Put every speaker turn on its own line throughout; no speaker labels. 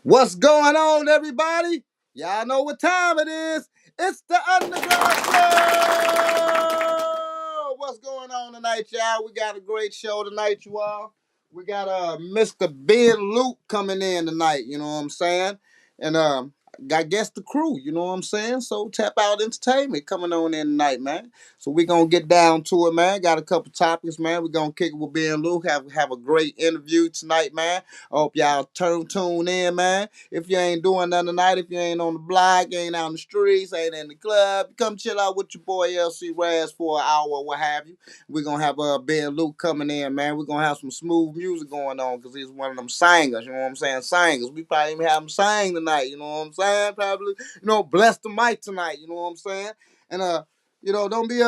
What's going on, everybody? Y'all know what time it is. It's the Underground Show. What's going on tonight, y'all? We got a great show tonight, you all. We got Mr. Ben Luke coming in tonight. You know what I'm saying? And I guess the crew. You know what I'm saying? So Tap Out Entertainment coming on in tonight, man. So we gonna get down to it, man. Got a couple topics, man. We gonna kick it with Ben Luke. Have a great interview tonight, man. I hope y'all tune in, man. If you ain't doing nothing tonight, if you ain't on the block, you ain't out in the streets, ain't in the club, come chill out with your boy LC Raz for an hour or what have you. We're gonna have Ben Luke coming in, man. We're gonna have some smooth music going on because he's one of them singers, you know what I'm saying? Singers. We probably even have him sing tonight, you know what I'm saying? Probably, bless the mic tonight, you know what I'm saying? And don't be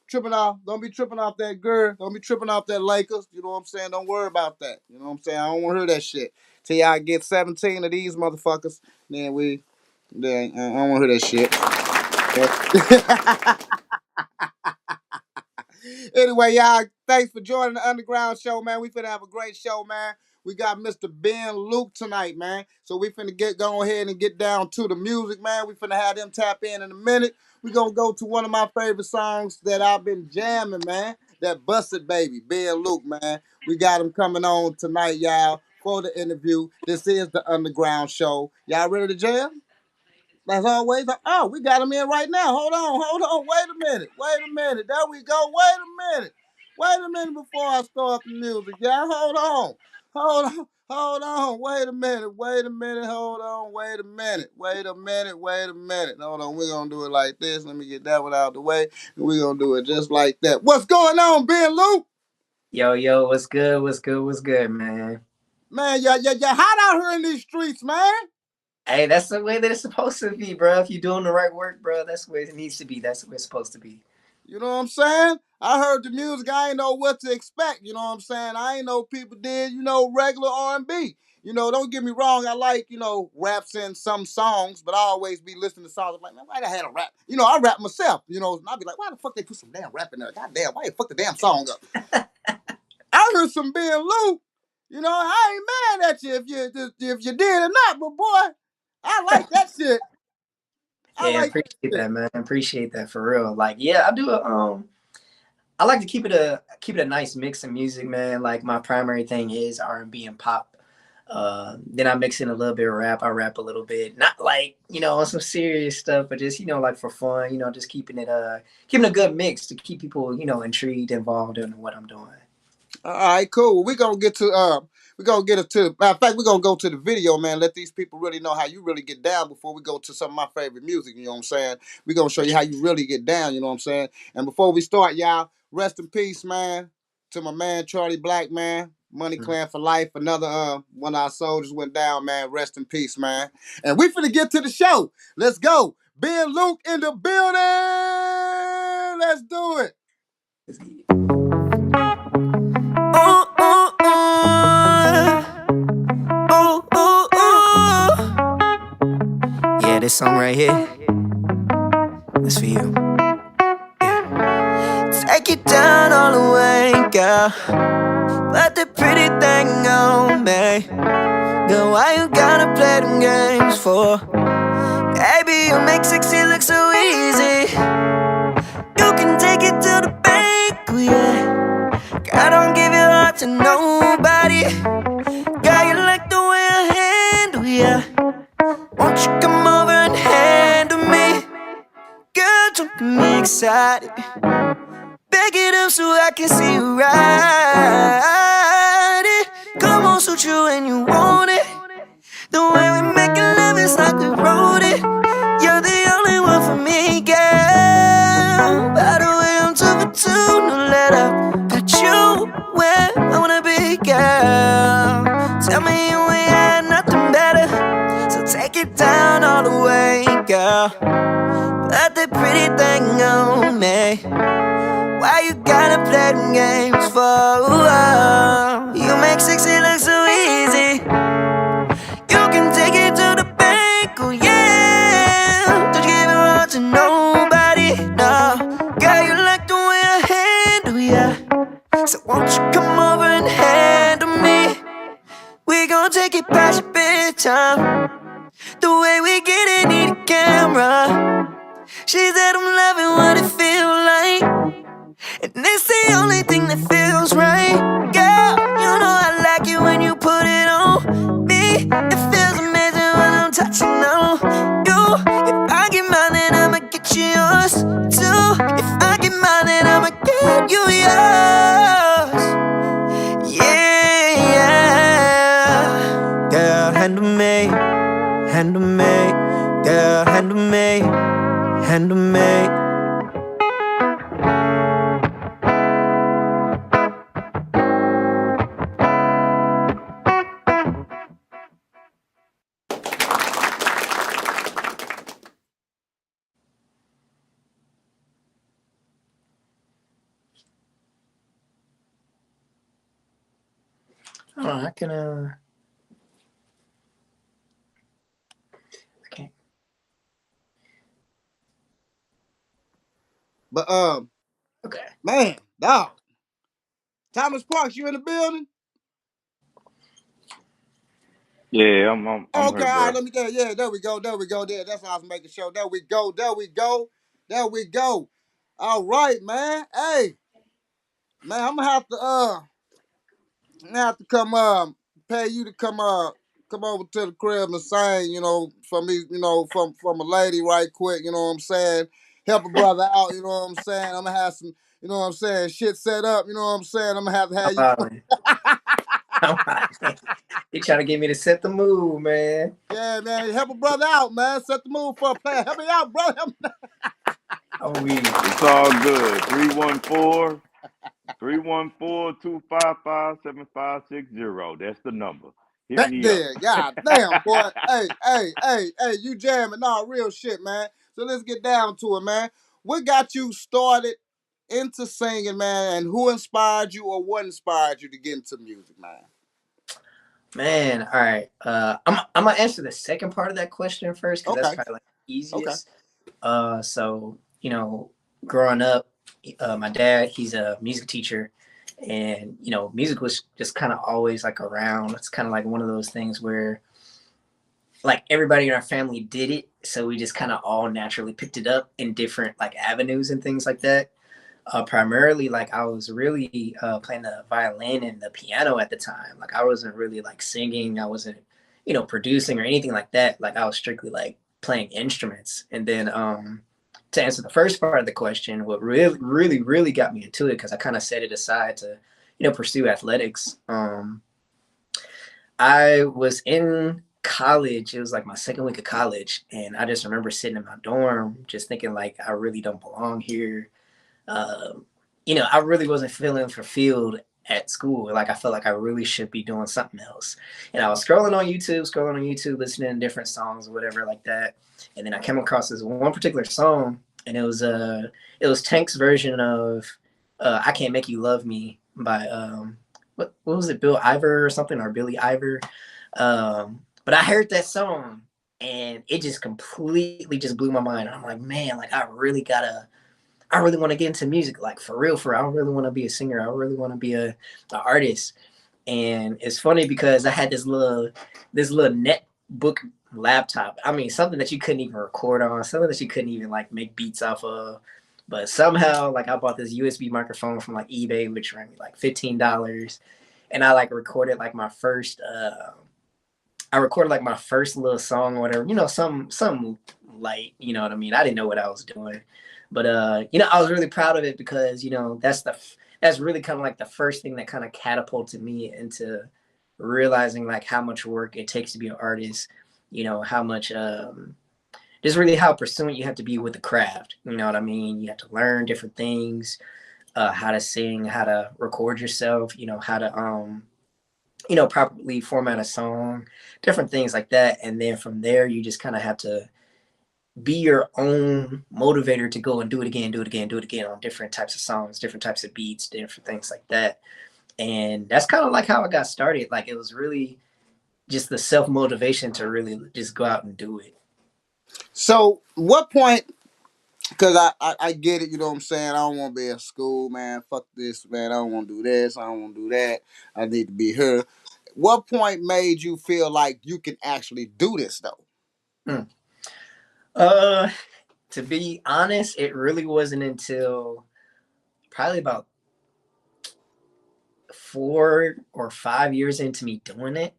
tripping off. Don't be tripping off that girl. Don't be tripping off that Lakers. You know what I'm saying? Don't worry about that. You know what I'm saying? I don't want to hear that shit. Till y'all get 17 of these motherfuckers, then I don't want to hear that shit. Anyway, y'all, thanks for joining the Underground Show, man. We finna have a great show, man. We got Mr. Ben Luke tonight, man. So we finna go ahead and get down to the music, man. We finna have them tap in a minute. We gonna go to one of my favorite songs that I've been jamming, man. That Busted Baby, Ben Luke, man. We got him coming on tonight, y'all, for the interview. This is the Underground Show. Y'all ready to jam? As always, oh, we got him in right now. Hold on. Wait a minute. There we go. Wait a minute before I start the music, y'all. Hold on. Wait a minute. Hold on. Wait a minute. Hold on. We're going to do it like this. Let me get that one out of the way. And we're going to do it just like that. What's going on, Ben Luke?
Yo, what's good? What's good, man?
Man, yeah. Hot out here in these streets, man.
Hey, that's the way that it's supposed to be, bro. If you're doing the right work, bro, that's the way it needs to be. That's the way it's supposed to be.
You know what I'm saying? I heard the music. I ain't know what to expect. You know what I'm saying? I ain't know people did, regular R&B. Don't get me wrong. I like, raps in some songs, but I always be listening to songs. I'm like, man, why they had a rap? I rap myself, and I'll be like, why the fuck they put some damn rap in there? God damn, why they fuck the damn song up? I heard some Ben Luke. I ain't mad at you if you did or not, but boy, I like that shit. I
Yeah,
like that
appreciate
shit.
that, man. Appreciate that for real. Like, yeah, I do I like to keep it a nice mix of music, man. Like my primary thing is R&B and pop. Then I mix in a little bit of rap. I rap a little bit, not like on some serious stuff, but just like for fun. Just keeping a good mix to keep people intrigued, involved in what I'm doing.
All right, cool. We're gonna get it to matter of fact, we're gonna go to the video, man. Let these people really know how you really get down before we go to some of my favorite music, you know what I'm saying? We're gonna show you how you really get down, you know what I'm saying? And before we start, y'all, rest in peace, man, to my man Charlie Black, man. Money Clan for life. Another one of our soldiers went down, man. Rest in peace, man. And we finna get to the show. Let's go. Ben Luke in the building. Let's do it.
Ooh, ooh, ooh. Ooh, ooh, ooh. Yeah, this song right here, that's for you. Yeah. Take it down all the way, girl. Put the pretty thing on me. Girl, why you gotta play them games for? Baby, you make sexy look so easy. You can take it to the bank, oh yeah. Girl, don't give your heart to nobody. Girl, you like the way I handle ya. Won't you come over and handle me? Girl, don't get me excited. Back it up so I can see you ride it. Come on, suit you when you want it. The way we making love is like we wrote it. You're the only one for me, girl. By the way, I'm 2 for 2, no let up. Got you where I wanna be, girl. Tell me you ain't had nothing better, so take it down all the way, girl. Put that pretty thing on me. Why you gotta play them games for? You make sexy look so easy. You can take it to the bank, oh yeah. Don't give it all to nobody, no. Girl, you like the way I handle ya. So won't you come over and handle me? We gon' take it past your bedtime. time. The way we get it, need a camera. She said I'm loving what it feels like, and it's the only thing that feels right. Girl, you know I like it when you put it on me. It feels amazing when I'm touching on you. If I get mine, then I'ma get you yours too. If I get mine, then I'ma get you yours. Yeah, yeah. Girl, handle me, handle me. Girl, handle me, handle me.
Oh, I can okay.
But
Okay.
man, dog. Thomas Parks, you in the building?
Yeah, I'm
Okay,
here,
all right,
bro.
let me get it. Yeah, there we go. There we go. There. That's how I was making sure. There we go. There we go. There we go. All right, man. Hey, man, I'm gonna have to come pay you to come over to the crib and sing, for me, from a lady right quick, you know what I'm saying? Help a brother out, you know what I'm saying? I'm gonna have some, you know what I'm saying, shit set up, you know what I'm saying? I'm gonna have to
I'm
have you come.
hollering. I'm hollering. He trying to get me to set the mood, man.
Yeah, man, help a brother out, man. Set the mood for a player. Help me out, brother.
I'm weak.
It's all good. 314-255-7560. That's the number. Hit
That
me up.
there, god damn, boy. Hey, you jamming. Nah, real shit, man. So let's get down to it, man. What got you started into singing, man, and who inspired you or what inspired you to get into music, man?
Man, all right. I'm gonna answer the second part of that question first because that's
Okay,
probably like the
okay.
easiest. So growing up, my dad, he's a music teacher, and music was just kind of always like around. It's kind of like one of those things where like everybody in our family did it, so we just kind of all naturally picked it up in different like avenues and things like that. Primarily, like I was really playing the violin and the piano at the time. Like I wasn't really like singing. I wasn't, producing or anything like that. Like I was strictly like playing instruments. And then to answer the first part of the question, what really, really, really got me into it because I kind of set it aside to, pursue athletics. I was in college. It was like my second week of college, and I just remember sitting in my dorm, just thinking like I really don't belong here. Um, I really wasn't feeling fulfilled at school. Like I felt like I really should be doing something else. And I was scrolling on YouTube, listening to different songs or whatever like that. And then I came across this one particular song, and it was Tank's version of "I Can't Make You Love Me" by what was it, Bill Ivor or something, or Billy Ivor. But I heard that song, and it just completely just blew my mind. I'm like, man, like I really want to get into music, like for real, for real. I don't really want to be a singer. I really want to be an artist. And it's funny because I had this little netbook laptop. I mean, something that you couldn't even record on, something that you couldn't even like make beats off of. But somehow, like I bought this USB microphone from like eBay, which ran me like $15, and I like recorded like my first. I recorded like my first little song, or whatever. Some light. You know what I mean? I didn't know what I was doing, but I was really proud of it because that's really kind of like the first thing that kind of catapulted me into realizing like how much work it takes to be an artist. How much just really how pursuant you have to be with the craft. You know what I mean? You have to learn different things, how to sing, how to record yourself. How to properly format a song, different things like that. And then from there, you just kind of have to be your own motivator to go and do it again, do it again, do it again on different types of songs, different types of beats, different things like that. And that's kind of like how I got started. Like it was really just the self motivation to really just go out and do it.
So, what point? Because I get it, you know what I'm saying? I don't want to be in school, man. Fuck this, man. I don't want to do this. I don't want to do that. I need to be here. what point made you feel like you can actually do this though?
Mm. Uh, to be honest, it really wasn't until probably about 4 or 5 years into me doing it.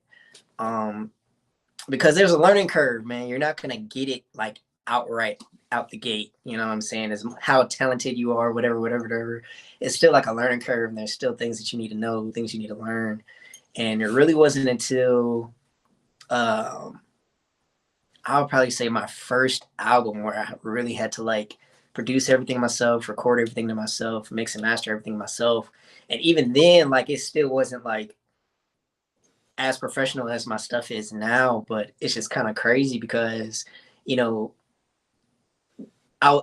Because there's a learning curve, man. You're not gonna get it like outright out the gate. You know what I'm saying? Is how talented you are, whatever. It's still like a learning curve, and there's still things that you need to know, things you need to learn. And it really wasn't until I would probably say my first album where I really had to like produce everything myself, record everything to myself, mix and master everything myself. And even then, like it still wasn't like as professional as my stuff is now, but it's just kind of crazy because, you know, I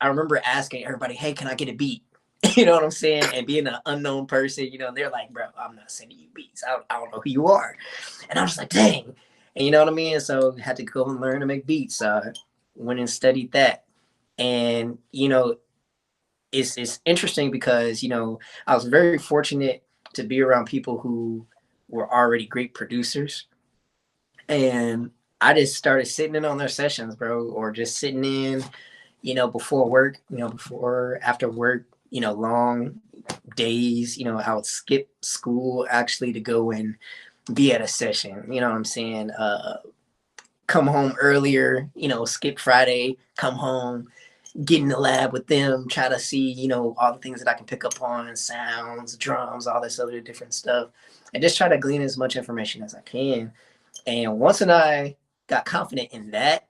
remember asking everybody, hey, can I get a beat? You know what I'm saying? And being an unknown person, you know, they're like, bro, I'm not sending you beats. I don't know who you are. And I was like, dang. And you know what I mean? So I had to go and learn to make beats. Went and studied that. And, you know, it's interesting because, you know, I was very fortunate to be around people who were already great producers. And I just started sitting in on their sessions, bro, or just sitting in, you know, before work, you know, before, after work, you know, long days, you know, I would skip school actually to go and be at a session, you know what I'm saying? Come home earlier, you know, skip Friday, come home, get in the lab with them, try to see, you know, all the things that I can pick up on, sounds, drums, all this other different stuff, and just try to glean as much information as I can. And once I got confident in that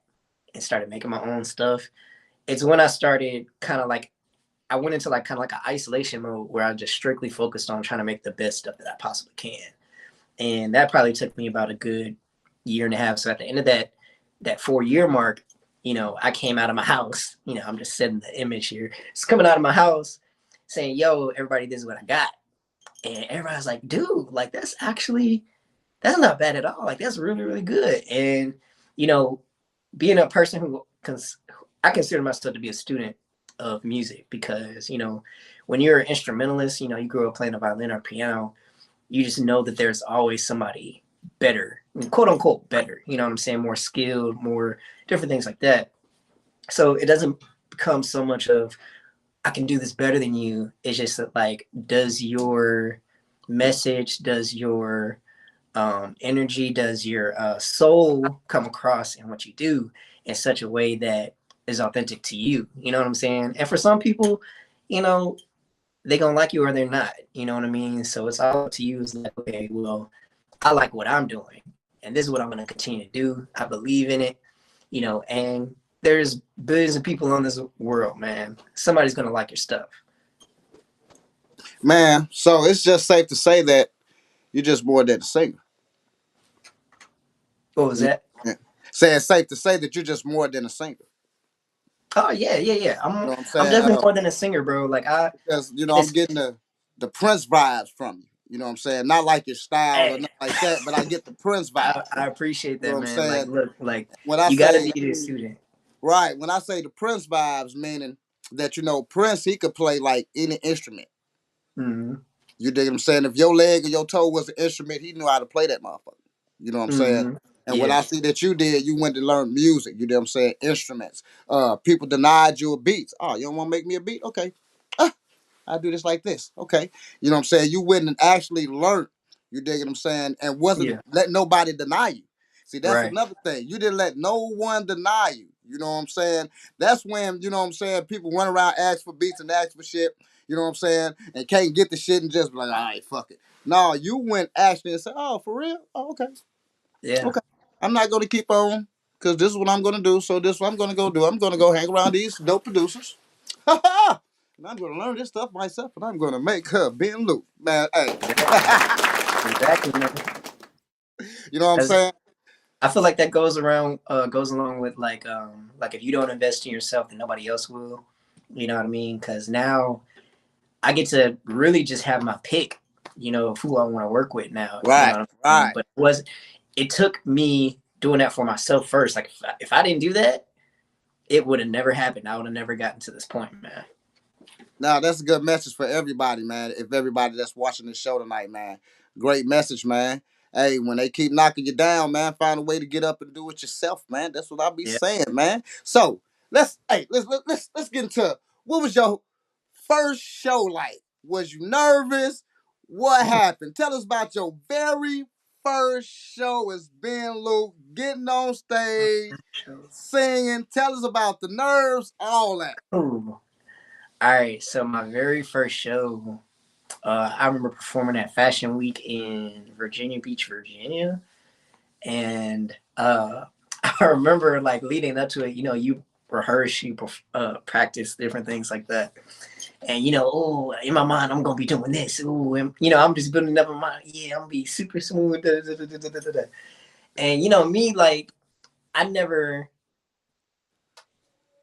and started making my own stuff, it's when I started kind of like, I went into like kind of like an isolation mode where I just strictly focused on trying to make the best stuff that I possibly can. And that probably took me about a good year and a half. So at the end of that 4-year mark, you know, I came out of my house, you know, I'm just setting the image here. It's coming out of my house saying, yo, everybody, this is what I got. And everybody's like, dude, like that's not bad at all. Like that's really, really good. And, you know, being a person who I consider myself to be a student of music because, you know, when you're an instrumentalist, you know, you grew up playing a violin or piano, you just know that there's always somebody better, quote unquote better, you know what I'm saying, more skilled, more different things like that. So it doesn't become so much of I can do this better than you. It's just that like, does your message, does your energy, does your soul come across in what you do in such a way that is authentic to you? You know what I'm saying? And for some people, you know, they gonna like you or they're not. You know what I mean? So it's all up to you. It's like, okay, well, I like what I'm doing, and this is what I'm gonna continue to do. I believe in it, you know. And there's billions of people on this world, man. Somebody's gonna like your stuff,
Man, so it's just safe to say that you're just more than a singer.
what was that?
Yeah. Say it's safe to say that you're just more than a singer.
Oh yeah.
You
I'm
know what I'm
I'm
saying?
definitely more than a singer, bro. Like
Because you know I'm getting the Prince vibes from you. You know what I'm saying? Not like your style or
hey,
nothing like that, but I get the Prince vibes.
I appreciate
You know
that,
what I'm
man. Like
saying?
look, like
When I
you gotta
say
be a student.
right, when I say the Prince vibes, meaning that you know Prince, he could play like any instrument.
Mm-hmm.
You dig what I'm saying? If your leg or your toe was an instrument, he knew how to play that motherfucker. You know what I'm saying?
Mm-hmm.
And what
Yeah,
I see that you did, you went to learn music. You know what I'm saying? Instruments. People denied you a beat. Oh, you don't want to make me a beat? Okay. I do this like this. Okay. You know what I'm saying? You went and actually learned. You dig what I'm saying? And wasn't
yeah,
let nobody deny you. See, that's
right.
another thing. You didn't let no one deny you. You know what I'm saying? That's when, you know what I'm saying, people run around, ask for beats and ask for shit. You know what I'm saying? And can't get the shit and just be like, all right, fuck it. No, you went actually and said, oh, for real? Oh, okay.
Yeah,
Okay. I'm not going to keep on because this is what I'm going to do. So this is what I'm going to go do. I'm going to go hang around these dope producers. And I'm going to learn this stuff myself and I'm going to make her Ben Luke. Man, hey.
exactly, man.
You know what I'm
That's,
saying?
I feel like that goes along with like if you don't invest in yourself, then nobody else will. You know what I mean? Because now I get to really just have my pick, you know, of who I want to work with now. You know
Right,
what I'm saying?
right.
But it took me doing that for myself first. Like if I didn't do that, it would have never happened. I would have never gotten to this point, man.
Now, that's a good message for everybody, man. If everybody that's watching this show tonight, man. Great message, man. hey, when they keep knocking you down, man, find a way to get up and do it yourself, man. That's what I be
Yeah.
saying, man. So let's get into what was your first show like? Was you nervous? What happened? Tell us about your very first show as Ben Luke getting on stage, singing. Tell us about the nerves, all that.
Ooh. All right. So my very first show, I remember performing at Fashion Week in Virginia Beach, Virginia, and I remember like leading up to it. You know, you rehearse, you practice different things like that. And oh, in my mind, I'm gonna be doing this. Oh, and I'm just building up in my mind. Yeah, I'm gonna be super smooth. Da, da, da, da, da, da, da. And me, like, I never,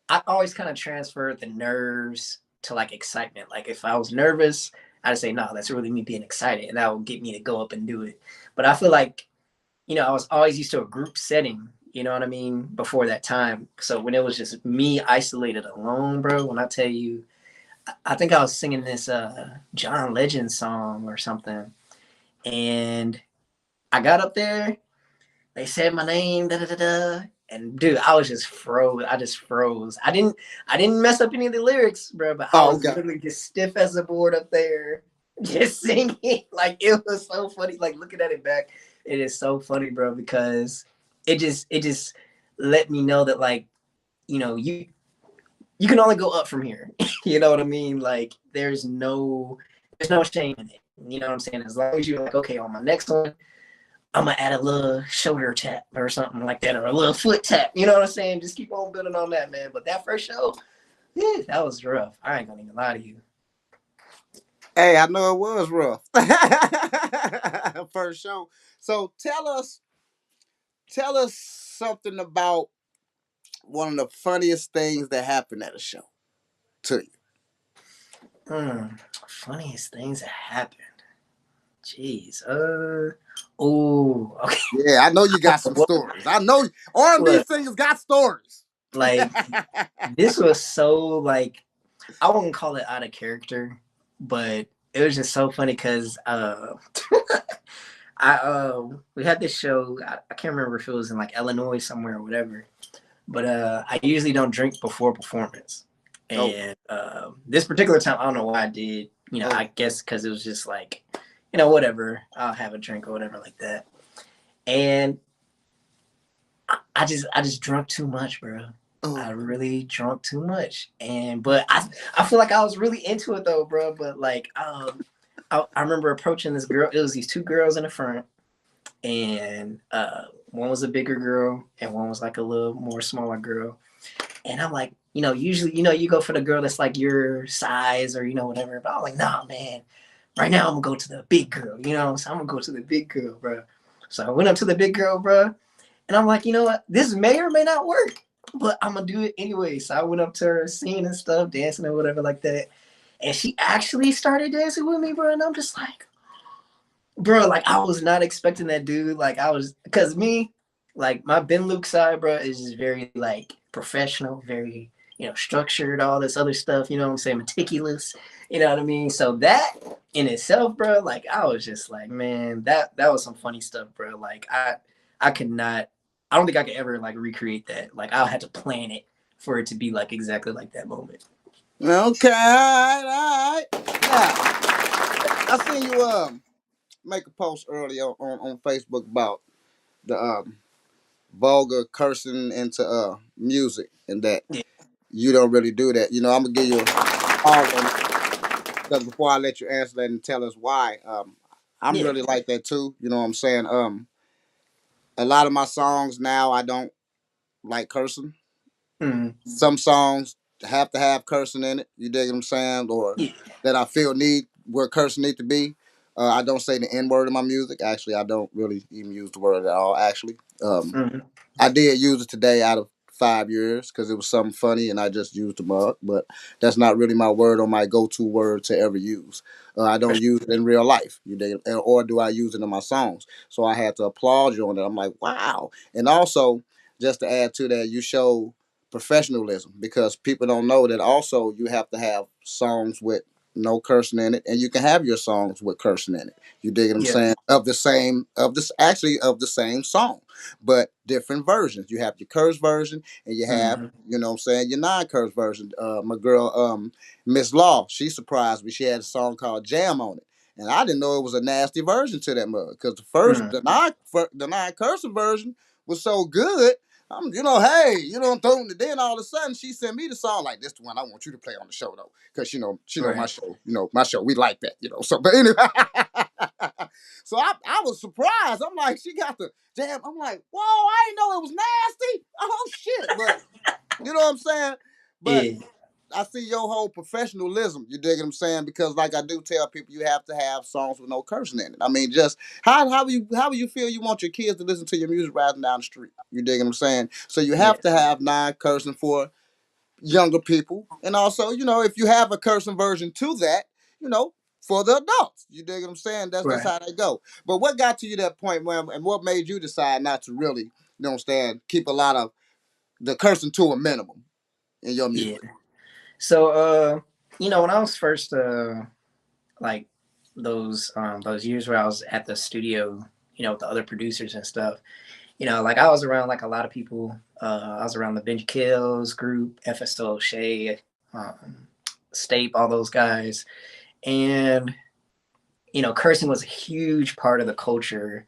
I always kind of transferred the nerves to like excitement. Like if I was nervous, I'd say, no, that's really me being excited, and that will get me to go up and do it. But I feel like, I was always used to a group setting. You know what I mean? Before that time, so when it was just me isolated alone, bro. When I tell you, I think I was singing this John Legend song or something, and I got up there. They said my name, da da da da, and dude, I was just froze. I just froze. I didn't mess up any of the lyrics, bro, but I
Oh,
was literally just stiff as a board up there, just singing. Like it was so funny. Like looking at it back, it is so funny, bro, because it just let me know that like you can only go up from here. You know what I mean? Like there's no shame in it. You know what I'm saying? As long as you're like, okay, on my next one, I'm gonna add a little shoulder tap or something like that, or a little foot tap. You know what I'm saying? Just keep on building on that, man. But that first show, yeah, that was rough. I ain't gonna even lie to you.
Hey, I know it was rough. First show. So tell us something about one of the funniest things that happened at a show to you.
Funniest things that happened. Jeez. Oh, okay.
Yeah, I know you got some stories. I know R&B
Look,
singers got stories.
like this was so like I wouldn't call it out of character, but it was just so funny because we had this show. I can't remember if it was in like Illinois somewhere or whatever, but I usually don't drink before performance, and this particular time I don't know why I did. I guess because it was just like whatever, I'll have a drink or whatever like that, and I just drunk too much, bro. I really drunk too much, but I feel like I was really into it though, bro. But like, I remember approaching this girl. It was these two girls in the front, and one was a bigger girl, and one was like a little more smaller girl. And I'm like, usually, you go for the girl that's like your size or whatever. But I'm like, nah, man. Right now, I'm gonna go to the big girl. So I'm gonna go to the big girl, bro. So I went up to the big girl, bro, and I'm like, you know what? This may or may not work, but I'm gonna do it anyway. So I went up to her, singing and stuff, dancing or whatever like that. And she actually started dancing with me, bro. And I'm just like, bro, like I was not expecting that, dude. Like because me, like my Ben Luke side, bro, is just very like professional, very, structured, all this other stuff, you know what I'm saying? Meticulous, you know what I mean? So that in itself, bro, like I was just like, man, that was some funny stuff, bro. Like I could not, I don't think I could ever like recreate that. Like I had to plan it for it to be like exactly like that moment.
Okay, all right. Now, I seen you make a post earlier on Facebook about the vulgar cursing into music and that
Yeah.
you don't really do that. I'm gonna give you a pause on because before I let you answer that and tell us why, I'm
Yeah.
really like that too. You know what I'm saying? A lot of my songs now I don't like cursing.
Mm-hmm.
Some songs have to have cursing in it. You dig what I'm saying? Or
Yeah.
that I feel need where cursing need to be. I don't say the N word in my music. Actually, I don't really even use the word at all. Actually,
Mm-hmm.
I did use it today out of 5 years because it was something funny and I just used the mug. But that's not really my word or my go-to word to ever use. I don't use it in real life. You dig? Or do I use it in my songs? So I had to applaud you on that. I'm like, wow. And also, just to add to that, you show professionalism because people don't know that also you have to have songs with no cursing in it, and you can have your songs with cursing in it. You dig what I'm
Yeah.
saying? Of the same song, but different versions. You have your curse version, and you have,
Hmm.
you know what I'm saying, your non-curse version. My girl, Miss Law, she surprised me. She had a song called Jam on it. And I didn't know it was a nasty version to that mug, because
Mm.
the non-cursing version was so good. You know, hey, you know, then all of a sudden she sent me the song like, this the one I want you to play on the show though, because she know my
Right.
show, my show, we like that, you know. So, but anyway, so I was surprised. I'm like, she got the jam. I'm like, whoa, I didn't know it was nasty. Oh shit, but you know what I'm saying? But
Yeah.
I see your whole professionalism. You dig what I'm saying? Because like I do tell people, you have to have songs with no cursing in it. I mean, just how do you feel you want your kids to listen to your music riding down the street? You dig what I'm saying? So you
Yeah.
have to have non-cursing for younger people, and also, if you have a cursing version to that, for the adults. You dig what I'm saying? That's just
Right.
how they go. But what got to you that point, where, and what made you decide not to really, keep a lot of the cursing to a minimum in your
Yeah.
music?
So, when I was first, like those years where I was at the studio, with the other producers and stuff, like I was around like a lot of people. I was around the Benji Kills group, FSO, Shay, um, Stape, all those guys, and cursing was a huge part of the culture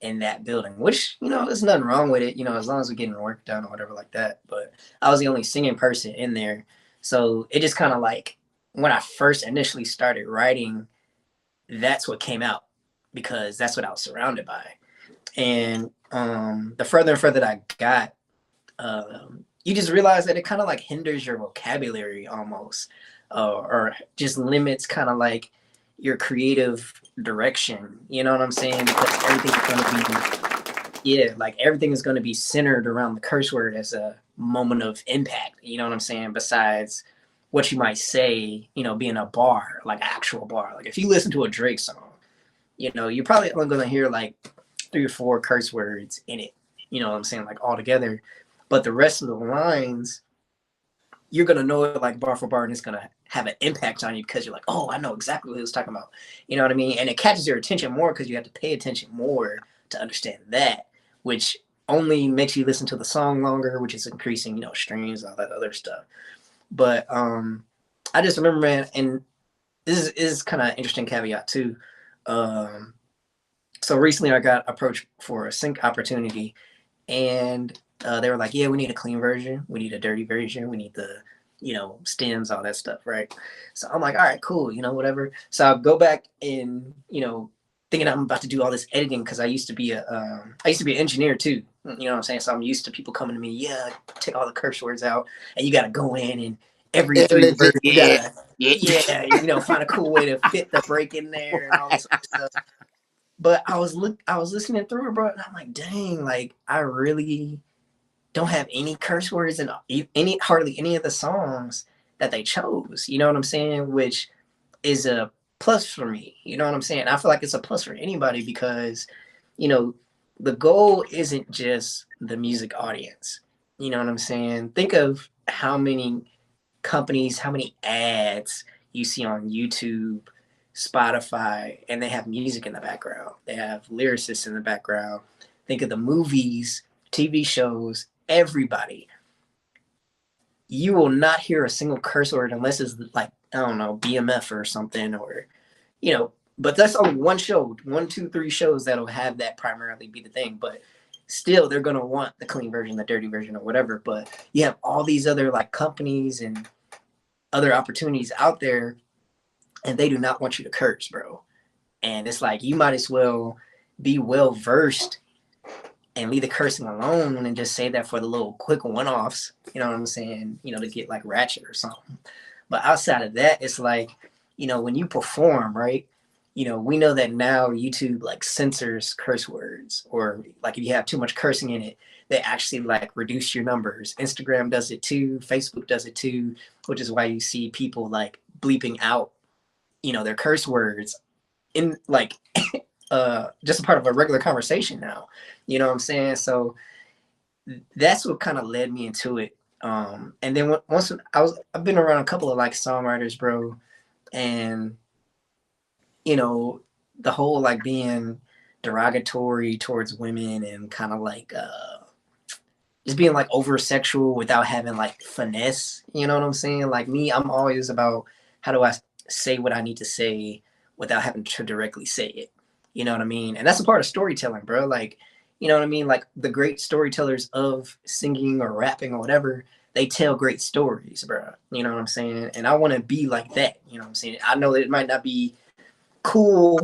in that building. Which there's nothing wrong with it, as long as we're getting work done or whatever like that. But I was the only singing person in there, so it just kind of like when I first initially started writing, that's what came out because that's what I was surrounded by. And the further and further that I got, you just realize that it kind of like hinders your vocabulary almost, or just limits kind of like your creative direction. You know what I'm saying? Because everything's going to be, yeah, like everything is going to be centered around the curse word as a moment of impact. You know what I'm saying? Besides what you might say, being a bar, like actual bar. Like if you listen to a Drake song, you're probably only going to hear like 3 or 4 curse words in it. You know what I'm saying? Like all together. But the rest of the lines, you're going to know it like bar for bar, and it's going to have an impact on you because you're like, oh, I know exactly what he was talking about. You know what I mean? And it catches your attention more because you have to pay attention more to understand that, which only makes you listen to the song longer, which is increasing, streams, all that other stuff. But I just remember, man, and this is kind of interesting caveat too. So recently I got approached for a sync opportunity, and they were like, yeah, we need a clean version. We need a dirty version. We need the, stems, all that stuff, right? So I'm like, all right, cool, whatever. So I'll go back and, thinking I'm about to do all this editing because I used to be an engineer too. You know what I'm saying? So I'm used to people coming to me, yeah, take all the curse words out, and you got to go in and every 3 words, you
Yeah.
gotta, yeah, find a cool way to fit the break in there and all this other stuff. But I was listening through it, bro, and I'm like, dang, like I really don't have any curse words in hardly any of the songs that they chose. You know what I'm saying? Which is a plus for me. You know what I'm saying? I feel like it's a plus for anybody because, the goal isn't just the music audience. You know what I'm saying? Think of how many companies, how many ads you see on YouTube, Spotify, and they have music in the background. They have lyricists in the background. Think of the movies, TV shows, everybody. You will not hear a single curse word unless it's like, I don't know, BMF or something, or, but that's only one show, 1, 2, 3 shows that'll have that primarily be the thing. But still, they're going to want the clean version, the dirty version, or whatever. But you have all these other like companies and other opportunities out there, and they do not want you to curse, bro. And it's like, you might as well be well versed and leave the cursing alone and just say that for the little quick one-offs, you know what I'm saying, to get like ratchet or something. But outside of that, it's like, when you perform, right, we know that now YouTube like censors curse words, or like if you have too much cursing in it, they actually like reduce your numbers. Instagram does it too, Facebook does it too, which is why you see people like bleeping out, their curse words in like just a part of a regular conversation now. You know what I'm saying? So that's what kind of led me into it. And then once I've been around a couple of like songwriters, bro, and you know, the whole like being derogatory towards women and kind of like just being like over sexual without having like finesse. You know what I'm saying? Like me, I'm always about how do I say what I need to say without having to directly say it. You know what I mean? And that's a part of storytelling, bro. Like, you know what I mean? Like the great storytellers of singing or rapping or whatever, they tell great stories, bro. You know what I'm saying? And I want to be like that. You know what I'm saying? I know that it might not be cool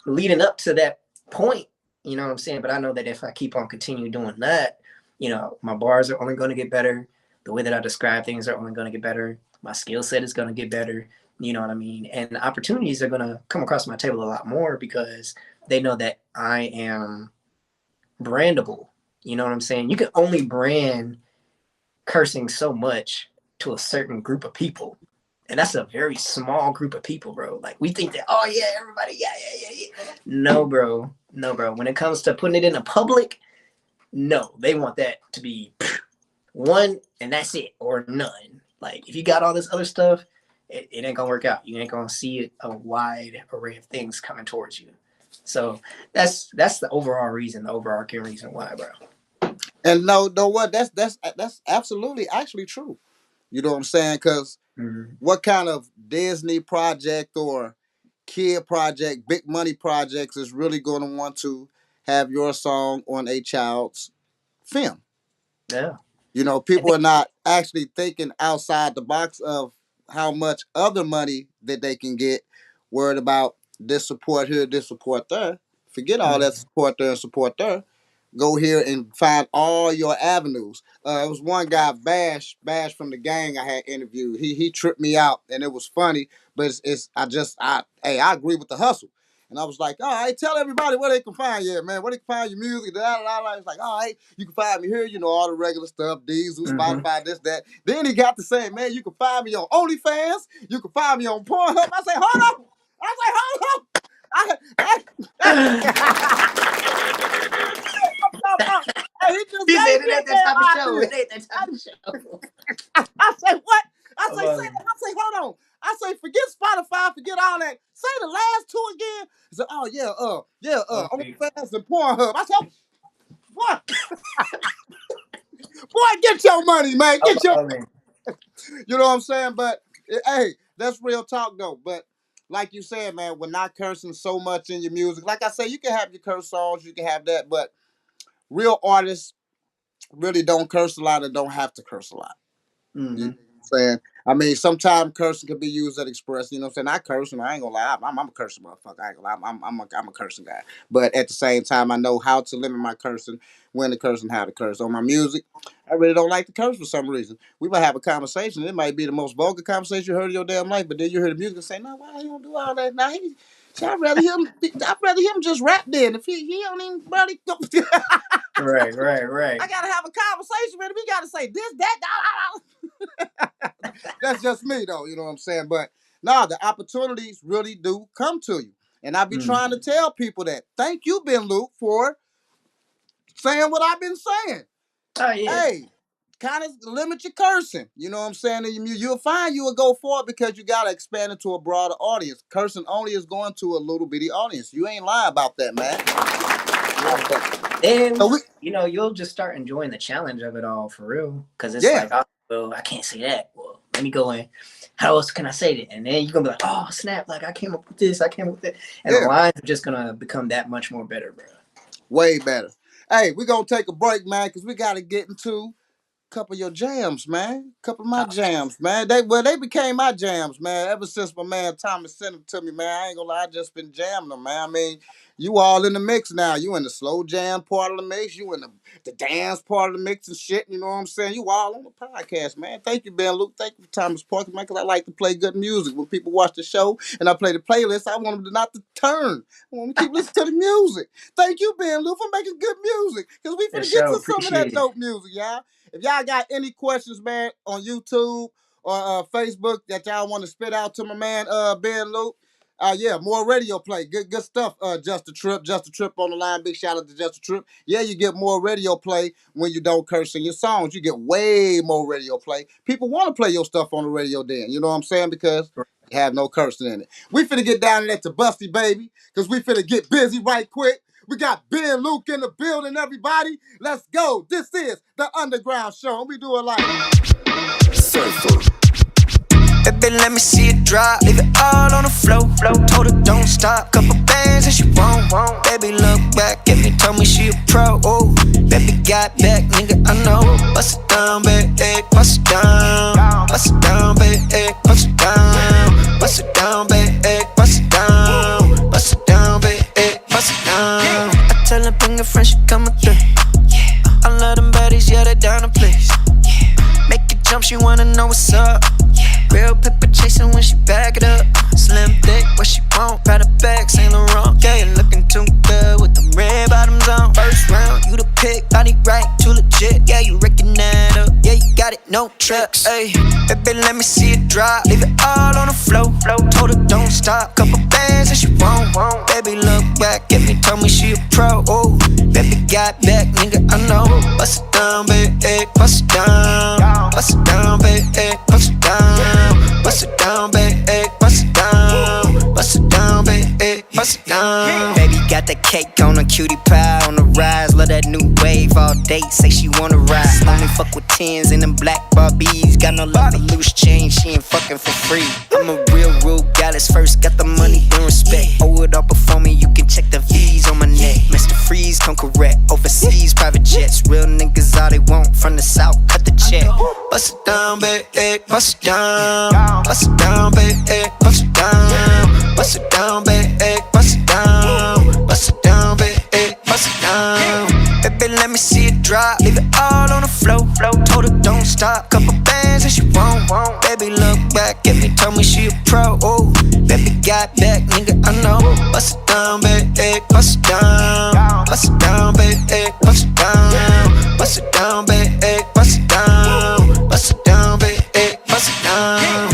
leading up to that point, you know what I'm saying? But I know that if I keep on continue doing that, you know, my bars are only going to get better. The way that I describe things are only going to get better. My skill set is going to get better. You know what I mean? And opportunities are going to come across my table a lot more because they know that I am brandable. You know what I'm saying? You can only brand cursing so much to a certain group of people. And that's a very small group of people, bro. Like we think that, oh yeah, everybody, yeah. No, bro. When it comes to putting it in the public, no, they want that to be one and that's it, or none. Like if you got all this other stuff, it ain't gonna work out. You ain't gonna see a wide array of things coming towards you. So that's the overall reason, the overarching reason why, bro.
And no, what? That's absolutely actually true. You know what I'm saying? Because what kind of Disney project or kid project, big money projects is really going to want to have your song on a child's film?
Yeah.
You know, people are not actually thinking outside the box of how much other money that they can get, worried about this support here, this support there. Forget all that support there and support there. Go here and find all your avenues. It was one guy, Bash from the gang I had interviewed. He tripped me out and it was funny, but I agree with the hustle. And I was like, all right, tell everybody where they can find you, man. Where they can find your music. It's like, all right, you can find me here, you know, all the regular stuff, Diesel, Spotify, this, that. Then he got to say, man, you can find me on OnlyFans. You can find me on Pornhub. I say, hold on. Hey, he just
He said
gave
it
me a
ain't that
damn
type of show.
idea.
It ain't that type of show.
I say, what? I say,
love
say
it.
that. I say, hold on. I say, forget Spotify, forget all that. Say the last two again. He said, oh,
Okay.
OnlyFans and Pornhub. I said, what? Boy, get your money, man. Get your, you know what I'm saying? But, hey, that's real talk, though. But, like you said, man, we're not cursing so much in your music. Like I say, you can have your curse songs, you can have that, but real artists really don't curse a lot and don't have to curse a lot. You know what I'm saying? I mean, sometimes cursing can be used as express. You know what I'm saying? I curse, and I ain't gonna lie. I'm a cursing motherfucker. I ain't gonna lie. I'm a cursing guy. But at the same time, I know how to limit my cursing, when to curse, and how to curse. On my music, I really don't like to curse for some reason. We might have a conversation. It might be the most vulgar conversation you heard in your damn life, but then you hear the music and say, "No, why you don't do all that?" Now see, I'd rather him just rap then. If he don't even really go.
Right.
I gotta have a conversation, man. We gotta say this, that. That's just me, though. You know what I'm saying? But no, the opportunities really do come to you, and I be trying to tell people that. Thank you, Ben Luke, for saying what I've been saying.
Oh yeah.
Hey, kind of limit your cursing. You know what I'm saying? And you'll find you will go for it because you gotta expand it to a broader audience. Cursing only is going to a little bitty audience. You ain't lying about that, man.
Then
So
you'll just start enjoying the challenge of it all for real. Cause it's
yeah.
like, oh, well, I can't say that. Well, let me go in. How else can I say that? And then you're gonna be like, oh snap! Like I came up with this, I came up with that, and the lines are just gonna become that much more better, bro.
Way better. Hey, we're gonna take a break, man, because we gotta get into couple of your jams, man. Couple of my jams, man. They became my jams, man. Ever since my man Thomas sent them to me, man. I ain't gonna lie, I just been jamming them, man. I mean, you all in the mix now. You in the slow jam part of the mix. You in the dance part of the mix and shit. You know what I'm saying? You all on the podcast, man. Thank you, Ben Luke. Thank you, Thomas Parker, man, because I like to play good music. When people watch the show and I play the playlist, I want them to not to turn. I want them to keep listening to the music. Thank you, Ben Luke, for making good music. Because we finna get to some of that dope music, y'all. If y'all got any questions, man, on YouTube or Facebook that y'all want to spit out to my man Ben Luke, more radio play. Good stuff, Just a Trip on the line. Big shout out to Just a Trip. Yeah, you get more radio play when you don't curse in your songs. You get way more radio play. People want to play your stuff on the radio then. You know what I'm saying? Because have no cursing in it. We finna get down there to Busty, baby, because we finna get busy right quick. We got Ben Luke in the building, everybody. Let's go. This is the Underground Show, and we do it like Cypher.
Baby, let me see it drop. Leave it all on the floor. Told her don't stop. Couple bands and she won't. Baby, look back at me. Told me she a pro. Ooh. Baby, got back, nigga, I know. Bust it down, baby. Bust it down. Bust it down, baby. Bust it down. Bust it down, baby. Bust it down. Bust it down, baby. Bust it down. I tell her bring a friend, she coming through. I love them baddies, yeah, they down the place. Make it jump, she wanna know what's up. Real pepper chasing when she back it up. Slim thick, what she want, pat her back, Saint Laurent. Yeah, you looking too good with them red bottoms on. First round, you the pick, body right, too legit. Yeah, you wrecking that up, yeah, you got it, no tricks. Ayy, baby, let me see it drop. Leave it all on the floor. Told her don't stop, couple bands and she won't. Baby, look back at me, told me she a pro. Ooh, baby, got back, nigga, I know. Bust it down, baby, bust it down. Bust it down, baby, bust it down. Bust it down, baby, bust it down. Bust it down, baby, bust it down. Baby got that cake on a cutie pie on the rise. Love that new wave all day, say she wanna ride. Only fuck with 10s and them black Barbies. Got no love for loose change, she ain't fucking for free. I'm a real goddess first, got the money and respect. Owe it all before me, you can check the V's on my neck. Mr. Freeze, come correct, overseas private jets. Real niggas all they want, from the south, cut the check. Bust it down, baby, bust it down. Bust it down, baby, bust it down. Bust it down, baby, bust it down. Bust it down, baby, bust it down. Baby, let me see it drop. Leave it all on the floor. Told her don't stop. Couple bands and she won't. Baby, look back at me. Told me she a pro. Ooh, baby, got back, nigga, I know. Bust it down, baby, bust it down. Bust it down, baby, bust it down. Bust it down, baby, bust it down. Bust it down, baby, bust it down.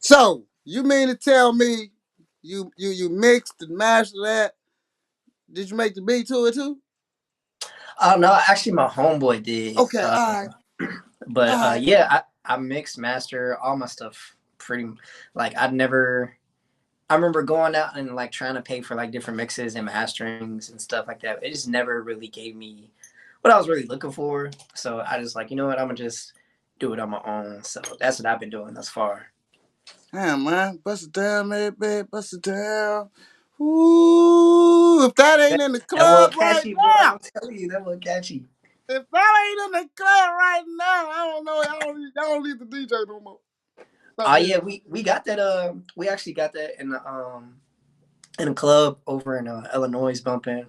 So, you mean to tell me you mixed and mastered that? Did you make the beat to it too?
Oh no, actually my homeboy did.
Okay, all right.
But yeah, I mixed, master all my stuff pretty like I remember going out and like trying to pay for like different mixes and masterings and stuff like that. It just never really gave me what I was really looking for. So I just like, you know what, I'm gonna just do it on my own. So that's what I've been doing thus far.
Damn, man. Bust it down, baby. Bust it down. Ooh, if that ain't in the club right
Catchy, boy.
now.
I'm telling you, that was catchy.
If that ain't in the club right now, I don't know. I don't need the DJ no more.
Oh yeah, we got that. We actually got that in a club over in Illinois, bumping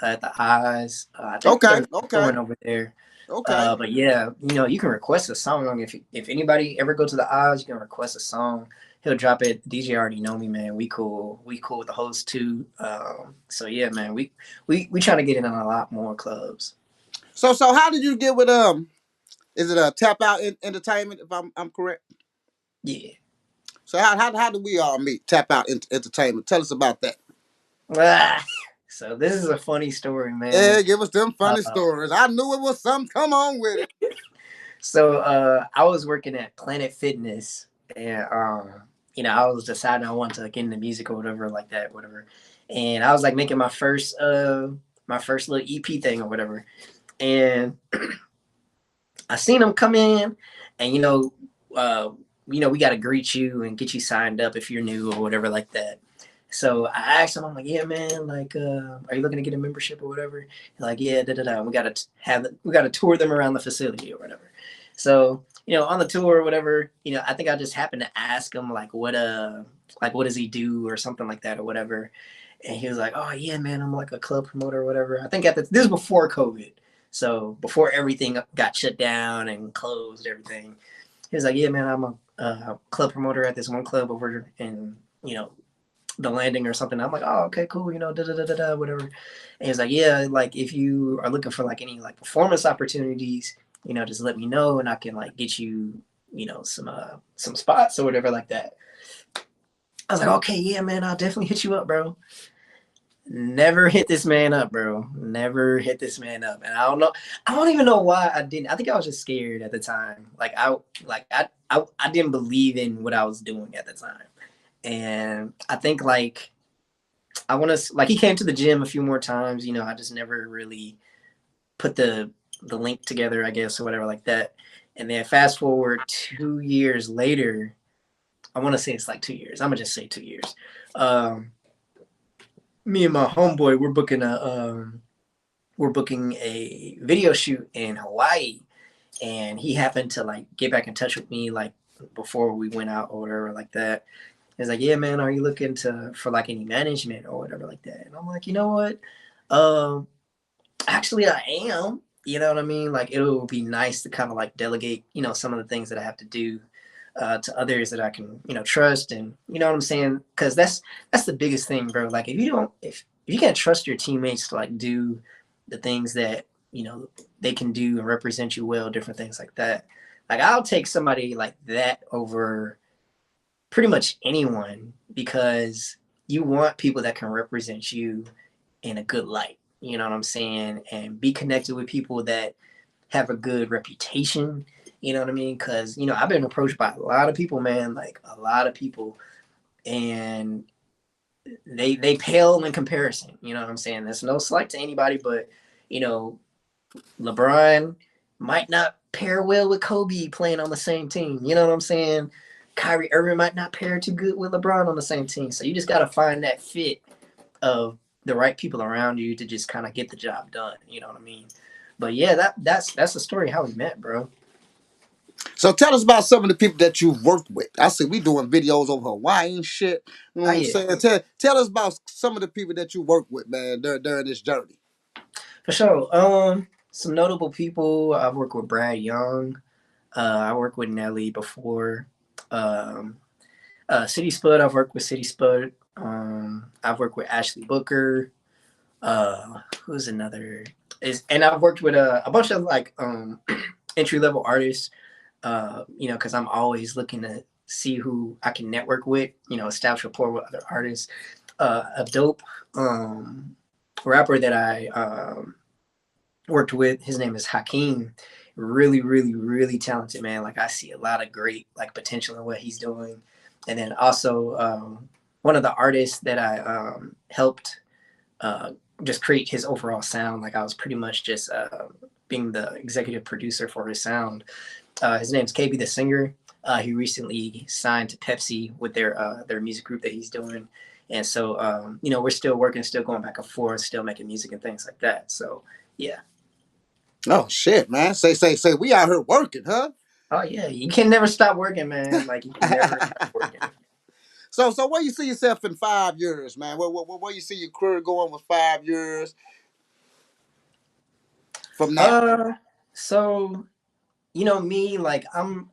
at the Eyes. I think
Okay.
going over there.
Okay.
But yeah, you know, you can request a song. If anybody ever go to the Eyes, you can request a song. He'll drop it. DJ already know me, man. We cool. We cool with the host too. So yeah, man. We trying to get in a lot more clubs.
So how did you get with is it a Tap Out Entertainment, if I'm correct?
Yeah.
So how do we all meet? Tap Out Entertainment. Tell us about that.
So this is a funny story, man.
Yeah, give us them funny stories. I knew it was something. Come on with it.
So I was working at Planet Fitness, and you know, I was deciding I wanted to get into music or whatever like that, whatever. And I was like making my first little EP thing or whatever. And I seen him come in, and you know, we got to greet you and get you signed up if you're new or whatever like that. So I asked him, I'm like, yeah, man, like, are you looking to get a membership or whatever? He's like, yeah, We got to tour them around the facility or whatever. So, you know, on the tour or whatever, you know, I think I just happened to ask him like, what does he do or something like that or whatever. And he was like, oh yeah, man, I'm like a club promoter or whatever. I think this is before COVID. So before everything got shut down and closed, everything. He was like, yeah, man, I'm a club promoter at this one club over in, you know, the Landing or something. I'm like, oh, okay, cool, you know, whatever. And he's like, yeah, like if you are looking for like any like performance opportunities, you know, just let me know and I can like get you, you know, some spots or whatever like that. I was like, okay, yeah, man, I'll definitely hit you up, bro. Never hit this man up, bro. Never hit this man up. And I don't know. I don't even know why I didn't. I think I was just scared at the time. I didn't believe in what I was doing at the time. And I think like I want to like he came to the gym a few more times. You know, I just never really put the link together, I guess, or whatever like that. And then fast forward 2 years later, I want to say it's like 2 years. I'm gonna just say 2 years. Me and my homeboy, we're booking a video shoot in Hawaii, and he happened to like get back in touch with me like before we went out or whatever like that. He's like, yeah, man, are you looking for like any management or whatever like that? And I'm like, you know what? Actually, I am. You know what I mean? Like, it would be nice to kind of like delegate, you know, some of the things that I have to do to others that I can, you know, trust, and you know what I'm saying? Because that's the biggest thing, bro. Like, if you can't trust your teammates to like do the things that you know they can do and represent you well, different things like that. Like, I'll take somebody like that over pretty much anyone, because you want people that can represent you in a good light. You know what I'm saying? And be connected with people that have a good reputation. You know what I mean? Because, you know, I've been approached by a lot of people, man, like a lot of people, and they pale in comparison. You know what I'm saying? There's no slight to anybody, but, you know, LeBron might not pair well with Kobe playing on the same team. You know what I'm saying? Kyrie Irving might not pair too good with LeBron on the same team. So you just got to find that fit of the right people around you to just kind of get the job done. You know what I mean? But yeah, that's the story how we met, bro.
So tell us about some of the people that you've worked with. I see we doing videos over Hawaii and shit. You know what I'm
Yeah,
saying? Tell us about some of the people that you work with, man, during this journey.
for sure. Some notable people. I've worked with Brad Young. I worked with Nelly before. Um, City Spud. I've worked with City Spud. I've worked with Ashley Booker. Who's another? And I've worked with a bunch of like entry level artists. You know, because I'm always looking to see who I can network with. You know, establish rapport with other artists. A dope rapper that I worked with, his name is Hakeem. Really, really, really talented, man. Like, I see a lot of great like potential in what he's doing. And then also one of the artists that I helped just create his overall sound. Like, I was pretty much just being the executive producer for his sound. His name's KB the Singer. He recently signed to Pepsi with their music group that he's doing. And so, you know, we're still working, still going back and forth, still making music and things like that. So, yeah.
Oh shit, man. Say, we out here working, huh?
Oh, yeah. You can never stop working, man. Like, you can never stop working.
So where you see yourself in 5 years, man? Where you see your career going with 5 years from now?
So, you know, me, like, I'm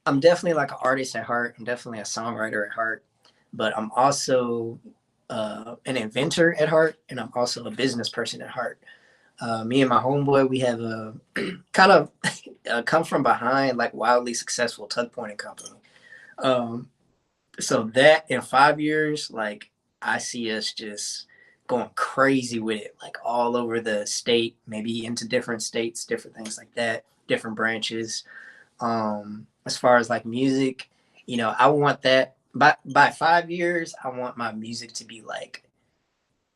definitely like an artist at heart. I'm definitely a songwriter at heart, but I'm also an inventor at heart, and I'm also a business person at heart. Me and my homeboy, we have a kind of come from behind, like wildly successful tuck pointing company. Um, so that in 5 years, like I see us just going crazy with it, like all over the state, maybe into different states, different things like that, different branches. As far as like music, you know, I want that by 5 years, I want my music to be like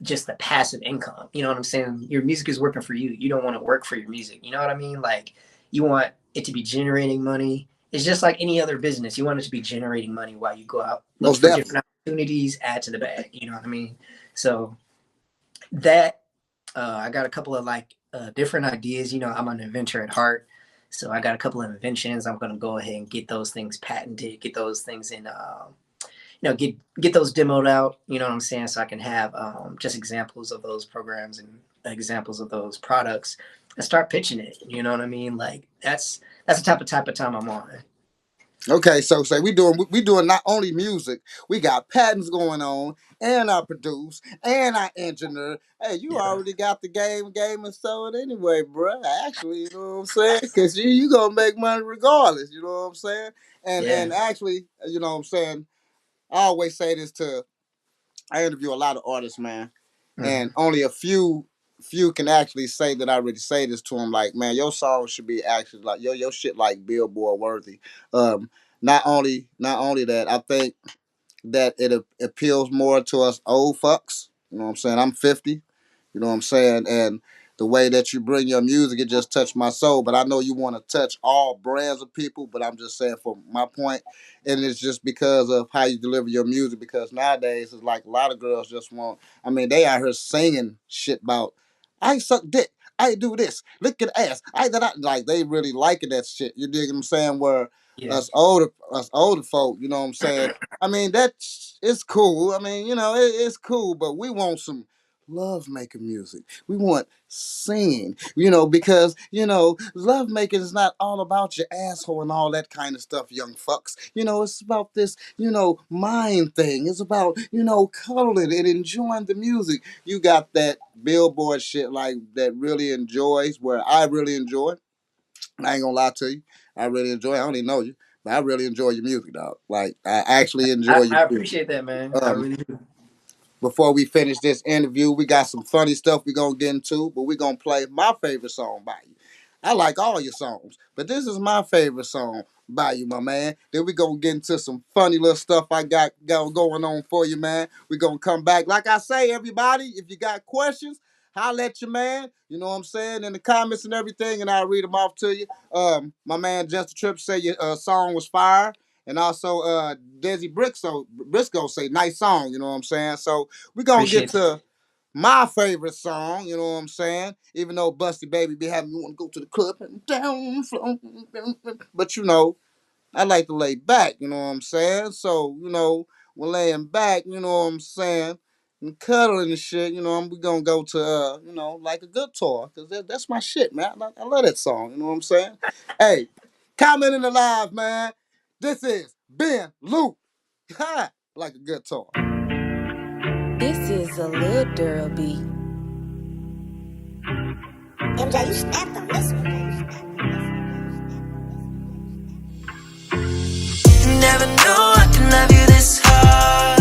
just a passive income. You know what I'm saying? Your music is working for you. You don't want to work for your music. You know what I mean? Like, you want it to be generating money. It's just like any other business. You want it to be generating money while you go out, look
Most
for
definitely.
different opportunities, add to the bag. You know what I mean? So that I got a couple of like different ideas. You know, I'm an inventor at heart. So I got a couple of inventions. I'm going to go ahead and get those things patented, get those things in you know, get those demoed out, you know what I'm saying, so I can have just examples of those programs and examples of those products and start pitching it. You know what I mean? Like, that's the type of time I'm on.
Okay, so say we doing not only music, we got patents going on, and I produce, and I engineer. Hey, you
Yeah,
already got the game and so it anyway, bro. Actually, you know what I'm saying? Because you gonna make money regardless. You know what I'm saying? And
yeah,
actually, you know what I'm saying? I always say this to. I interview a lot of artists, man,
Mhm.
and only a few can actually say that I really say this to them. Like, man, your song should be actually like your shit like Billboard worthy. Um, not only that, I think that it appeals more to us old fucks. You know what I'm saying? I'm 50. You know what I'm saying? And the way that you bring your music, it just touched my soul. But I know you want to touch all brands of people, but I'm just saying for my point, and it's just because of how you deliver your music. Because nowadays, it's like a lot of girls just want, I mean, they out here singing shit about, I suck dick. I do this. Look at the ass. Like they really liking that shit. You dig what I'm saying? Where
Yeah.
us older folk, you know what I'm saying? I mean, that's it's cool. I mean, it's cool, but we want some love making music. We want singing, because love making is not all about your asshole and all that kind of stuff, young fucks. It's about this, mind thing. It's about, cuddling and enjoying the music. You got that Billboard shit like that really enjoys where I really enjoy. I ain't gonna lie to you. I really enjoy. I don't even know you, but I really enjoy your music, dog. Like I actually enjoy your
I
music.
appreciate that, man. I
Um,
really do.
before we finish this interview, we got some funny stuff we gonna get into, but we gonna play my favorite song by you. I like all your songs, but this is my favorite song by you, my man. Then we gonna get into some funny little stuff I got going on for you, man. We gonna come back. Like I say, everybody, if you got questions, holla at your man. You know what I'm saying? In the comments and everything, and I'll read them off to you. My man Justin Tripp say your song was fire. And also Desi Briscoe say nice song, you know what I'm saying? So we're gonna get
Appreciate that.
to my favorite song, you know what I'm saying? Even though Busty Baby be having me want to go to the club and down flow. But I like to lay back, you know what I'm saying? So, when laying back, you know what I'm saying, and cuddling and shit, we gonna go to like a good tour. Cause that's my shit, man. I love that song, you know what I'm saying? Hey, comment in the live, man. This is Ben Luke. Ha! Like a good tour.
This is a Lil Durl beat. MJ, you snapped on this one. Never know I can love you this hard.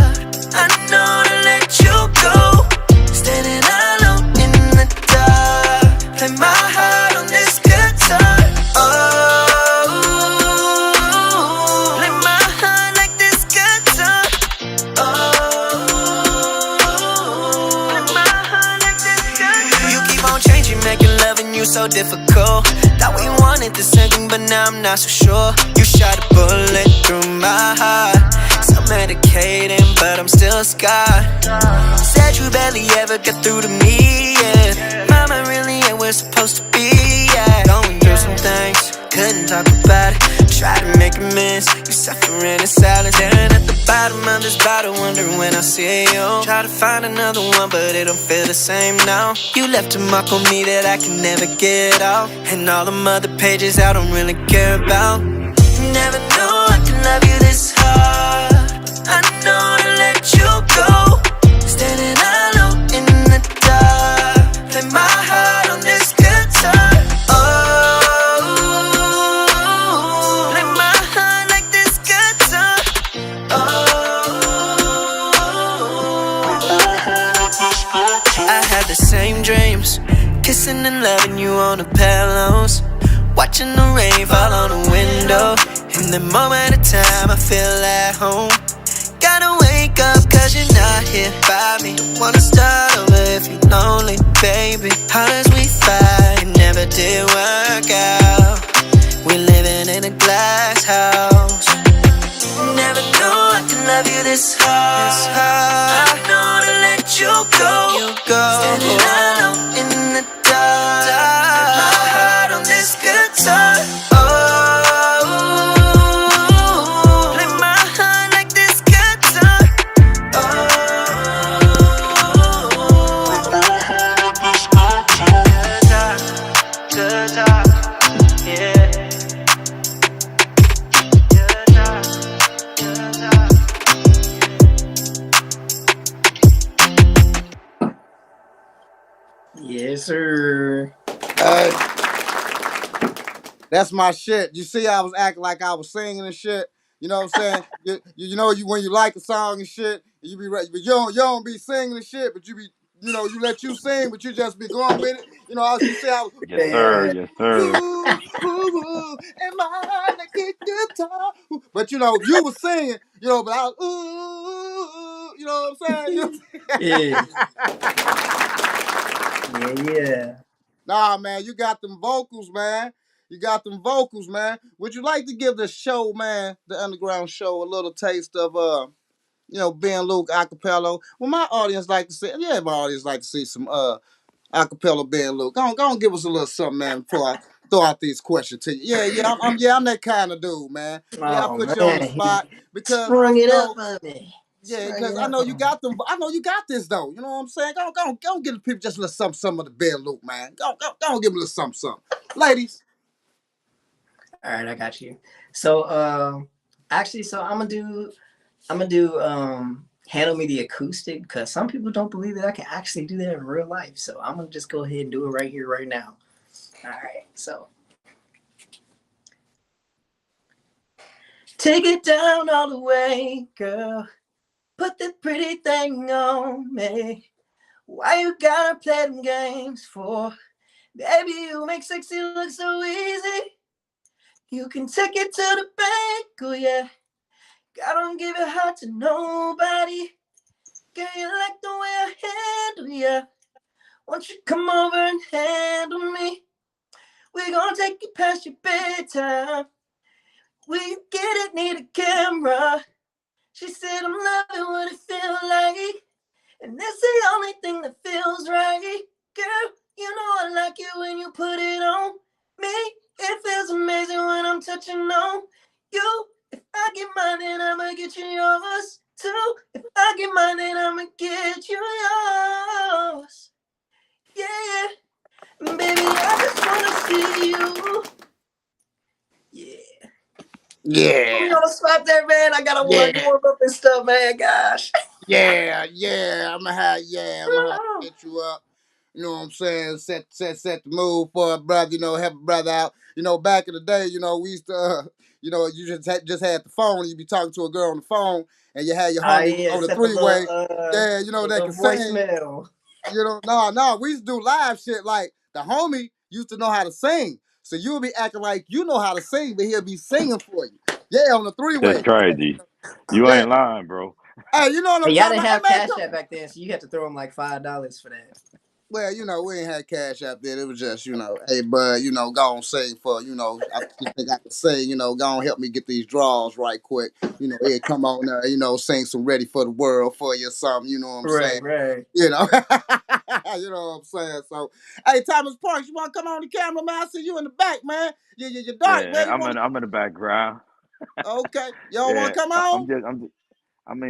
I know to let you go. Standing alone in the dark. Play my heart on this guitar. Oh, play my heart like this guitar. Oh, play my heart like this guitar. You keep on changing, making loving you so difficult. Thought we wanted the same thing, but now I'm not so sure. You shot a bullet through my heart. So medicating, but I'm still scarred. Said you barely ever got through to me, yeah. Mama really ain't where supposed to be, yeah. Going through some things, couldn't talk about it. Tried to make amends, you suffering in silence. Staring at the bottom of this bottle, wondering when I'll see you. Try to find another one, but it don't feel the same now. You left a mark on me that I can never get off. And all them other pages I don't really care about. Never knew I could love you this hard. I know to let you go. Standing alone in the dark. Play my heart on this guitar. Oh, play my heart like this guitar. Oh, I had the same dreams, kissing and loving you on the pillows. Watching the rain fall on the window. In the moment of time I feel at home. Gotta wake up cause you're not here by me. Don't wanna start over if you're lonely, baby. Hard as we fight, it never did work out. We're living in a glass house. Never knew I could love you this hard. I know to let you go. Standing alone in the dark. My heart on this guitar. Oh, play my heart like this guitar. Oh, guitar, yeah.
Yes, sir.
That's my shit. You see, I was acting like I was singing and shit. You know what I'm saying? You know you when you like a song and shit, you be ready, but you don't be singing and shit, but you be you let you sing, but you just be going with it. You know, as you say, I was,
Yes, sir.
Man.
Yes, sir.
ooh, ooh, ooh, am I the good guitar? But you was singing, but I was ooh, you know what I'm saying?
Yeah. Yeah.
Nah, man, you got them vocals, man. You got them vocals, man. Would you like to give the show, man, the underground show, a little taste of Ben Luke acapella? Well, my audience like to see, yeah, my audience like to see some acapella Ben Luke. Go on, give us a little something, man, before I throw out these questions to you. I'm that kind of dude, man. Yeah, I
Oh
put you on the
man, he
spot because
sprung it up on me.
yeah,
Sprung
because
it
I
up
know you
on me.
got them. I know you got this though. You know what I'm saying? Go give the people just a little something of the Ben Luke, man. Go give them a little something. Ladies.
All right, I got you. So actually, so I'm gonna do handle me the acoustic because some people don't believe that I can actually do that in real life. So I'm gonna just go ahead and do it right here, right now. All right, so take it down all the way, girl. Put that pretty thing on me. Why you gotta play them games for? Baby, you make sexy look so easy. You can take it to the bank, oh yeah. I don't give it heart to nobody. Girl, you like the way I handle ya. Won't you come over and handle me? We gonna take it past your bedtime. We get it, need a camera. She said I'm loving what it feels like. And that's the only thing that feels right. Girl, you know I like it when you put it on me. It feels amazing when I'm touching on you. If I get mine, then I'ma get you yours too. If I get mine, then I'ma get you yours. Yeah, baby, I just wanna see you. Yeah. We
Yeah,
gonna swap that, man. I gotta
yeah,
warm up and stuff, man. Gosh.
yeah. I'm gonna have to get you up. You know what I'm saying? Set the mood for a brother. Help a brother out. Back in the day, we used to, you just had the phone. You be talking to a girl on the phone, and you had your homie
Yeah,
on the
set the
three way. Yeah,
the
they
little
can sing.
voicemail.
No, we used to do live shit like the homie used to know how to sing. So you'll be acting like you know how to sing, but he'll be singing for you. Yeah, on the three
That's
way.
crazy. You
Yeah.
ain't lying, bro.
Hey, you know what I'm
And y'all
talking
didn't
about? Hey
have
man,
Cash
come.
App back then, so you had to throw them like $5 for that.
Well, we ain't had cash out there. It was just, hey bud, go on sing for, you think I can sing, go on help me get these draws right quick. Hey, come on there, sing some Ready for the World for you or something, you know what I'm saying?
Right, right.
You know. You know what I'm saying? So, hey, Thomas Parks, you want to come on the camera, man? I see you in the back, man. You're dark,
Yeah,
man. You want to
I'm in the background.
come? Okay. You don't want
Yeah,
to come
I'm
on?
just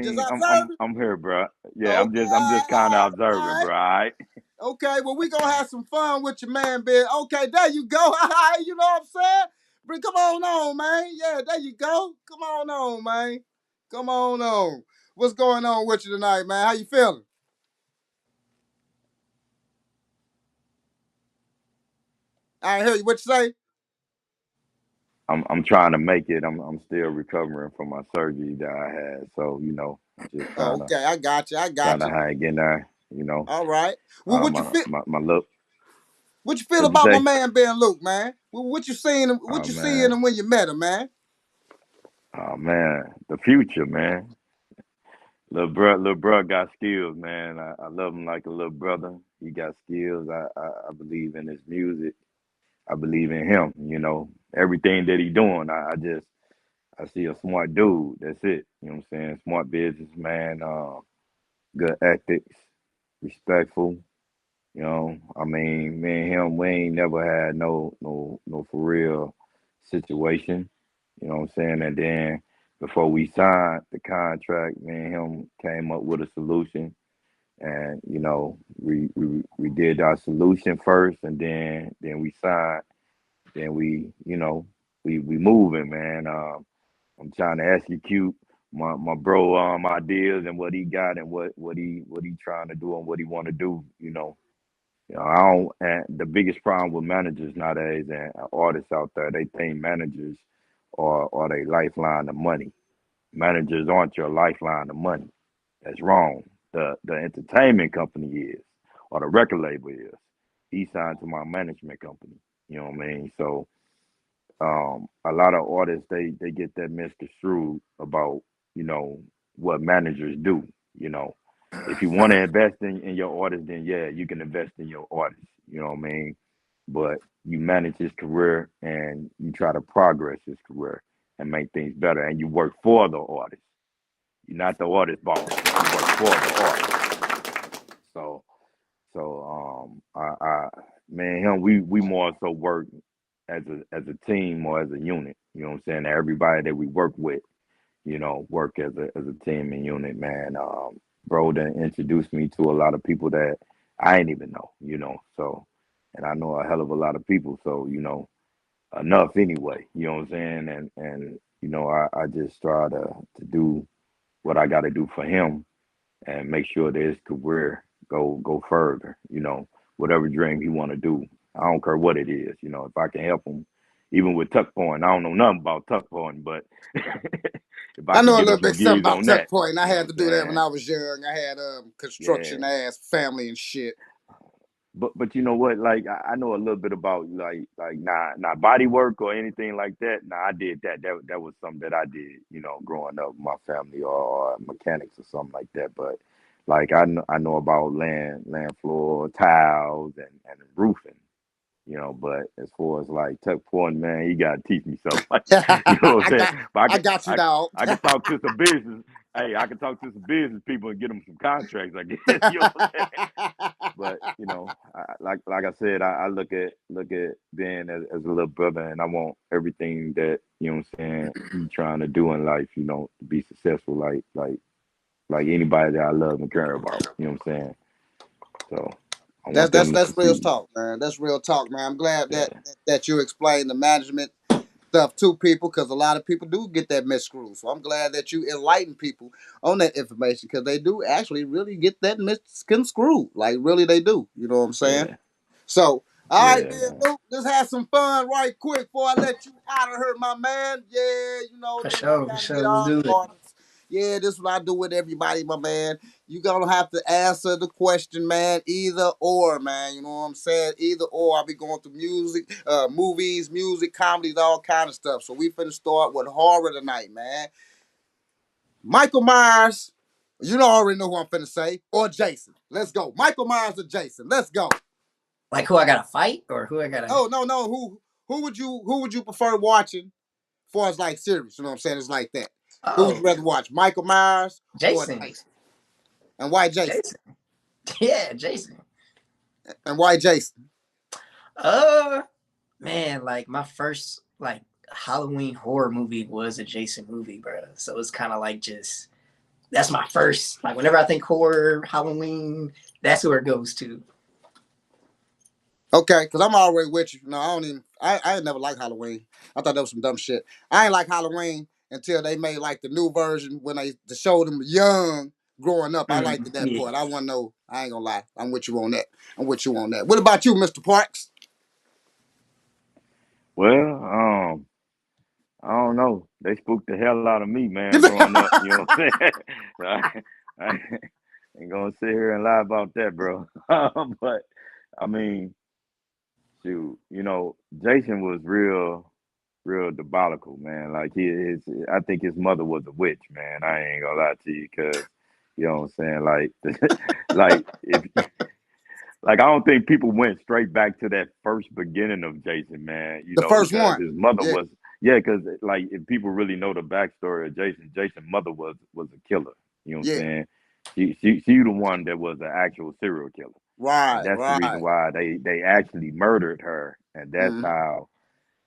Just
I'm
observing?
I'm here, bro. Yeah,
Okay,
I'm just kind of
all
observing,
right.
bro. All right.
Okay, well, we gonna have some fun with your man, Ben. Okay, there you go. You know what I'm saying? Come on, man. Yeah, there you go. Come on, man. Come on. What's going on with you tonight, man? How you feeling? I ain't hear you. What you say?
I'm trying to make it. I'm still recovering from my surgery that I had. So I'm just
Oh, okay, I got you. I
trying
got
to
you.
hang in there. You know,
All right. Well, what you
my
feel?
my look.
What you feel
What'd you
about my
say?
man Ben Luke, man? What you seeing? What
Oh
you seeing
man.
him when you met him, man?
Oh man. The future, man. Little bro got skills, man. I love him like a little brother. He got skills. I believe in his music. I believe in him. Everything that he doing. I see a smart dude. That's it. You know what I'm saying? Smart businessman. Good ethics. Respectful. I mean, me and him, we ain't never had no for real situation. You know what I'm saying? And then before we signed the contract, me and him came up with a solution. And we did our solution first, and then we signed. Then we moving, man. I'm trying to execute my bro ideas and what he got and what he trying to do and what he want to do. I don't. And the biggest problem with managers nowadays and artists out there, they think managers are they lifeline to money. Managers aren't your lifeline to money. That's wrong. The entertainment company is, or the record label is. He signed to my management company. You know what I mean? So a lot of artists they get that misconstrued about what managers do. You know, if you want to invest in your artist, then yeah, you can invest in your artist. You know what I mean? But you manage his career and you try to progress his career and make things better, and you work for the artist. You're not the artist boss. You work for the artist. So I me and him, we more so work as a team or as a unit. You know what I'm saying? Everybody that we work with, work as a team and unit, man. Bro then introduced me to a lot of people that I ain't even know. So and I know a hell of a lot of people, so enough anyway, you know what I'm saying? And I just try to do what I gotta do for him and make sure that his career go further. Whatever dream he want to do, I don't care what it is. If I can help him, even with tuck porn, I don't know nothing about tuck porn, but if I
I
can
know a
give him
little
some
bit something
gigs
about
on
tuck
that,
point. I
you know
had
what
to
I'm
do that when
saying?
I was young. I had
Yeah.
construction ass family and shit.
But you know what? Like I know a little bit about like not body work or anything like that. Nah, I did that. That was something that I did. Growing up, my family or mechanics or something like that. But like I know about land floor tiles and roofing. But as far as like tuck porn, man, you gotta teach me something. Like, you know what
I
I'm saying?
got
But I
I
can
got you,
I
dog.
I can talk to some business. Hey, I can talk to some business people and get them some contracts. I guess you know what I'm saying. But like I said, I look at Ben as a little brother, and I want everything that what I'm saying he trying to do in life, to be successful, like anybody that I love and care about. You know what I'm saying? So I
That's
want
that's
them to
that's real
succeed.
talk, man. That's real talk, man. I'm glad that
Yeah,
that you explained the management stuff to people because a lot of people do get that miscrewed. So I'm glad that you enlighten people on that information because they do actually really get that misconstrued. Like really, they do. You know what I'm saying?
yeah,
So, all right,
yeah,
then,
man.
Luke, let's have some fun right quick before I let you out of here, my man. Yeah,
For
this is what
sure,
I
for
got to get
sure. Let's
all
do
the
it.
artists. Yeah, this is what I do with everybody, my man. You gonna have to answer the question, man. Either or, man. You know what I'm saying? Either or. I'll be going through music, movies, music, comedies, all kind of stuff. So we finna start with horror tonight, man. Michael Myers. You don't already know who I'm finna say. Or Jason. Let's go. Michael Myers or Jason. Let's go.
Like who I gotta fight or who I gotta.
No, no, no. Who would you prefer watching? As far as like series, you know what I'm saying? It's like that. Who would you
Oh,
rather watch, Michael Myers or
Jason.
Jason? And why Jason?
Jason. Yeah, Jason.
And why Jason?
Uh, man, like my first like Halloween horror movie was a Jason movie, bro. So it's kind of like just that's my first. Like whenever I think horror, Halloween, that's where it goes to.
Okay, because I'm already with you. No, I don't even. I ain't never liked Halloween. I thought that was some dumb shit. I ain't like Halloween until they made like the new version when they showed them young growing up. I liked that
Yeah.
part. I want to know. I ain't gonna lie. I'm with you on that. I'm with you on that. What about you, Mr. Parks?
Well, I don't know. They spooked the hell out of me, man, growing up. You know what I'm saying? I ain't gonna sit here and lie about that, bro. But I mean, shoot, Jason was real diabolical, man. Like I think his mother was a witch, man. I ain't gonna lie to you, cause you know what I'm saying. Like, like if like I don't think people went straight back to that first beginning of Jason, man.
The first
Because
one.
his mother
Yeah.
was, yeah, because like if people really know the backstory of Jason, Jason's mother was a killer. You know what I'm
Yeah.
saying? She the one that was the actual serial killer, and
Right.
that's the reason
Right.
why they actually murdered her, and that's
Mm-hmm.
how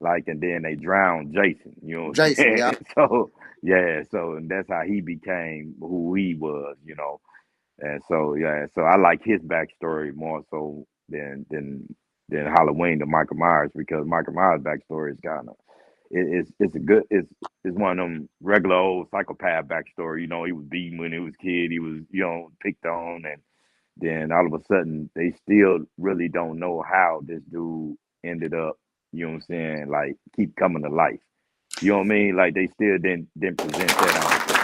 like, and then they drowned Jason. You know what I'm
Jason.
saying?
Yeah.
So yeah, so and that's how he became who he was. And so yeah, so I like his backstory more so than Halloween to Michael Myers, because Michael Myers' backstory is kind of it's a good it's one of them regular old psychopath backstory. He was beaten when he was a kid. He was picked on, and then all of a sudden they still really don't know how this dude ended up. You know what I'm saying? Like keep coming to life. You know what I mean? Like they still didn't present that answer.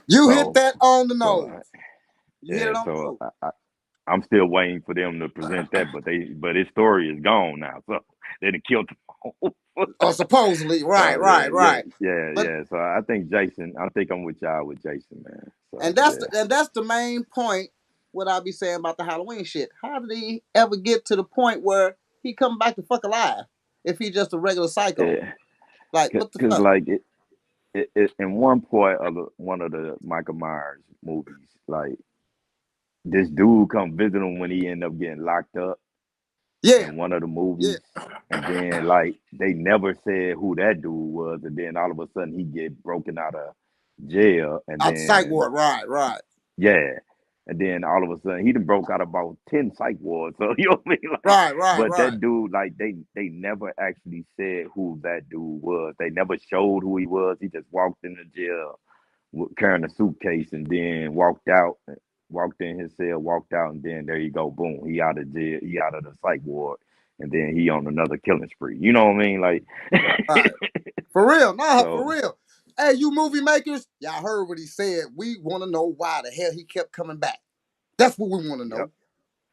You hit
So,
that on the
so
nose. You hit
yeah,
it on the
so
nose.
I'm still waiting for them to present that, but his story is gone now. So they done killed him off.
Or supposedly, right,
So yeah,
right,
yeah,
right.
yeah,
But
yeah. So I think Jason. I think I'm with y'all with Jason, man. So yeah,
and that's the main point. What I be saying about the Halloween shit. How did he ever get to the point where he come back to fuck alive if he just a regular psycho?
yeah.
Like what the
Cause
fuck?
like it in one point of one of the Michael Myers movies, like this dude come visit him when he end up getting locked up
Yeah,
in one of the
yeah.
movies, and then like they never said who that dude was, and then all of a sudden he get broken out of jail, and
Out the psych
then
ward. Right, right,
yeah, and then all of a sudden he done broke out about 10 psych wards. So you know what I mean? Like,
right, right,
but
right.
that dude, like they never actually said who that dude was. They never showed who he was. He just walked in the jail carrying a suitcase and then walked out, walked in his cell, walked out, and then there you go, boom, he out of jail, he out of the psych ward, and then he on another killing spree. You know what I mean? Like,
Right. For real, nah, for
so
real. Hey, you movie makers, y'all heard what he said. We want to know why the hell he kept coming back. That's what we want to
yep.
know.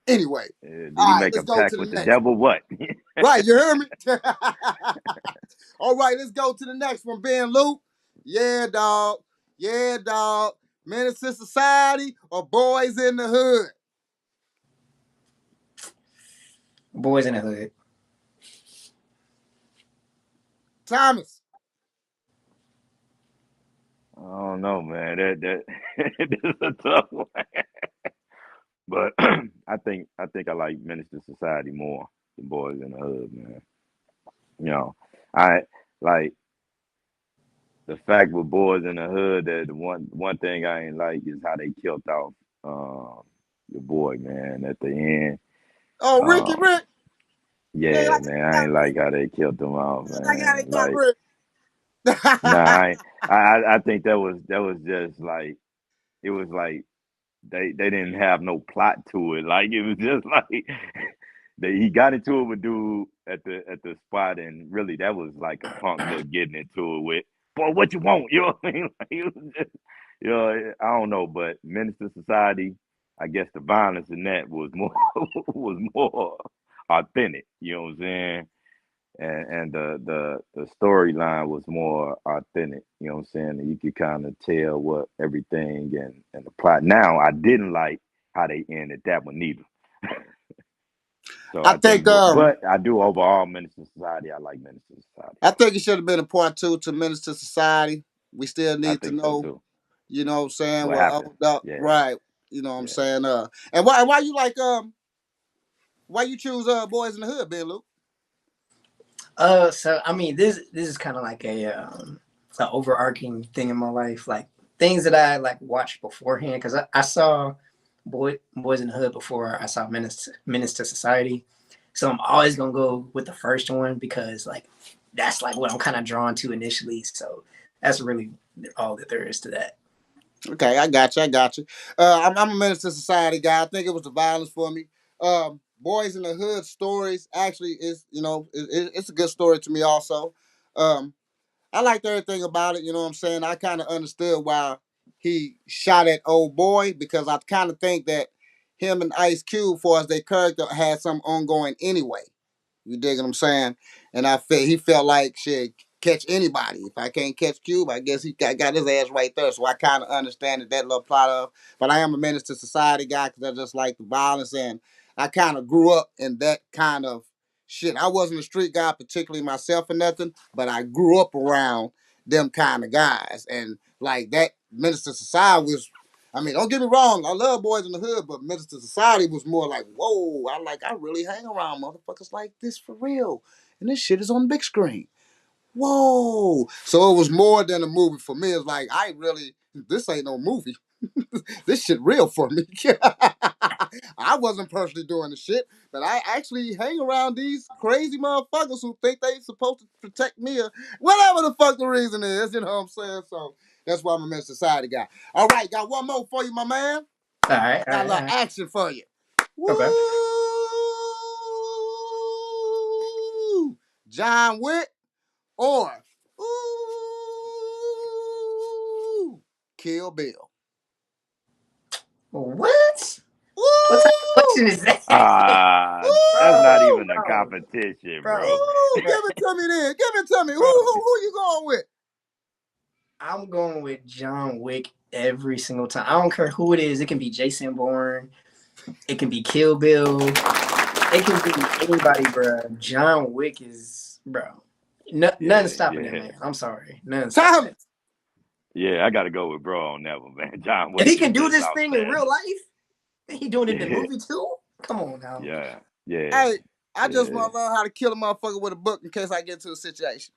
Anyway,
Did he
all right,
make a
let's go to
pact
the
with the
next one.
devil? What?
Right, you hear me? All right, let's go to the next one. Ben Luke. Yeah, dog. Yeah, dog. Menace to Society or Boys in the Hood?
Boys in the Hood.
Thomas.
I don't know, man. That this is a tough one. But I think I like Minister Society more than Boys in the Hood, man. You know, I like the fact with Boys in the Hood that the one thing I ain't like is how they killed off your boy, man, at the end.
Oh, Ricky
Um,
Rick. You ain't
yeah,
like
man,
how
I
they
ain't
got Rick.
like how they killed him off,
You ain't like how they
man.
got
Like, nah,
Rick.
I think that was just like it was like they didn't have no plot to it. Like it was just like he got into it with dude at the spot, and really that was like a punk little getting into it with, boy, what you want? You know what I mean? Like, it was just, I don't know, but Minister Society, I guess the violence in that was more was more authentic. You know what I'm saying? And the storyline was more authentic. You know what I'm saying? And you could kind of tell what everything and the plot. Now I didn't like how they ended that one neither. So
I
I think,
think
but I do overall Minister Society. I like Minister Society
I
more.
think it should have been a part two to Menace to Society. We still
I
need to
think so
know,
too.
you know what I'm saying,
What
what
happened?
old dog
Yeah,
right, you know what I'm
yeah.
saying, and why you like why you choose Boys in the Hood, Ben Luke?
So I mean, this is kind of like a overarching thing in my life, like things that I like watched beforehand because I saw Boys in the Hood before I saw Menace to Society, so I'm always gonna go with the first one because like that's like what I'm kind of drawn to initially. So that's really all that there is to that.
Okay, I got you. I'm a Menace to Society guy. I think it was the violence for me. Boys in the Hood stories actually is, you know, it's a good story to me also. Um, I liked everything about it. You know what I'm saying? I kind of understood why he shot at old boy because I kind of think that him and Ice Cube, for as their character, had some ongoing anyway. You dig what I'm saying? And I felt he felt like shit catch anybody. If I can't catch Cube, I guess he got his ass right there. So I kind of understand that little plot of. But I am a Menace to Society guy because I just like the violence and I kind of grew up in that kind of shit. I wasn't a street guy particularly myself or nothing, but I grew up around them kind of guys and like that Menace to Society was. I mean, don't get me wrong. I love Boys in the Hood, but Menace to Society was more like, whoa. I really hang around motherfuckers like this for real, and this shit is on the big screen. Whoa. So it was more than a movie for me. It's like this ain't no movie. This shit real for me. I wasn't personally doing the shit, but I actually hang around these crazy motherfuckers who think they supposed to protect me or whatever the fuck the reason is. You know what I'm saying? So that's why I'm a Men's Society guy. All right, got one more for you, my man.
All right, all
Got a
right, all
little
right.
action for you.
Okay.
Woo! John Wick or ooh, Kill Bill.
What? What type of
Woo!
question is that?
That's not
Woo!
even a
Bro,
competition, bro.
bro,
Woo!
bro,
Give it to me then. Give it to me.
bro.
Who you going with?
I'm going with John Wick every single time. I don't care who it is. It can be Jason Bourne. It can be Kill Bill. It can be anybody, bro. John Wick is, bro. No, nothing
Yeah,
stopping that
yeah.
man. I'm sorry. Nothing stopping
Tommy.
that.
Yeah, I gotta go with bro on that one, man. John
If
Wick
he
is
can do
just
this thing in real
outstanding.
life, he doing it in the
Yeah,
movie too. Come on now.
yeah, yeah,
Hey, I just
yeah,
want to learn how to kill a motherfucker with a book in case I get into a situation.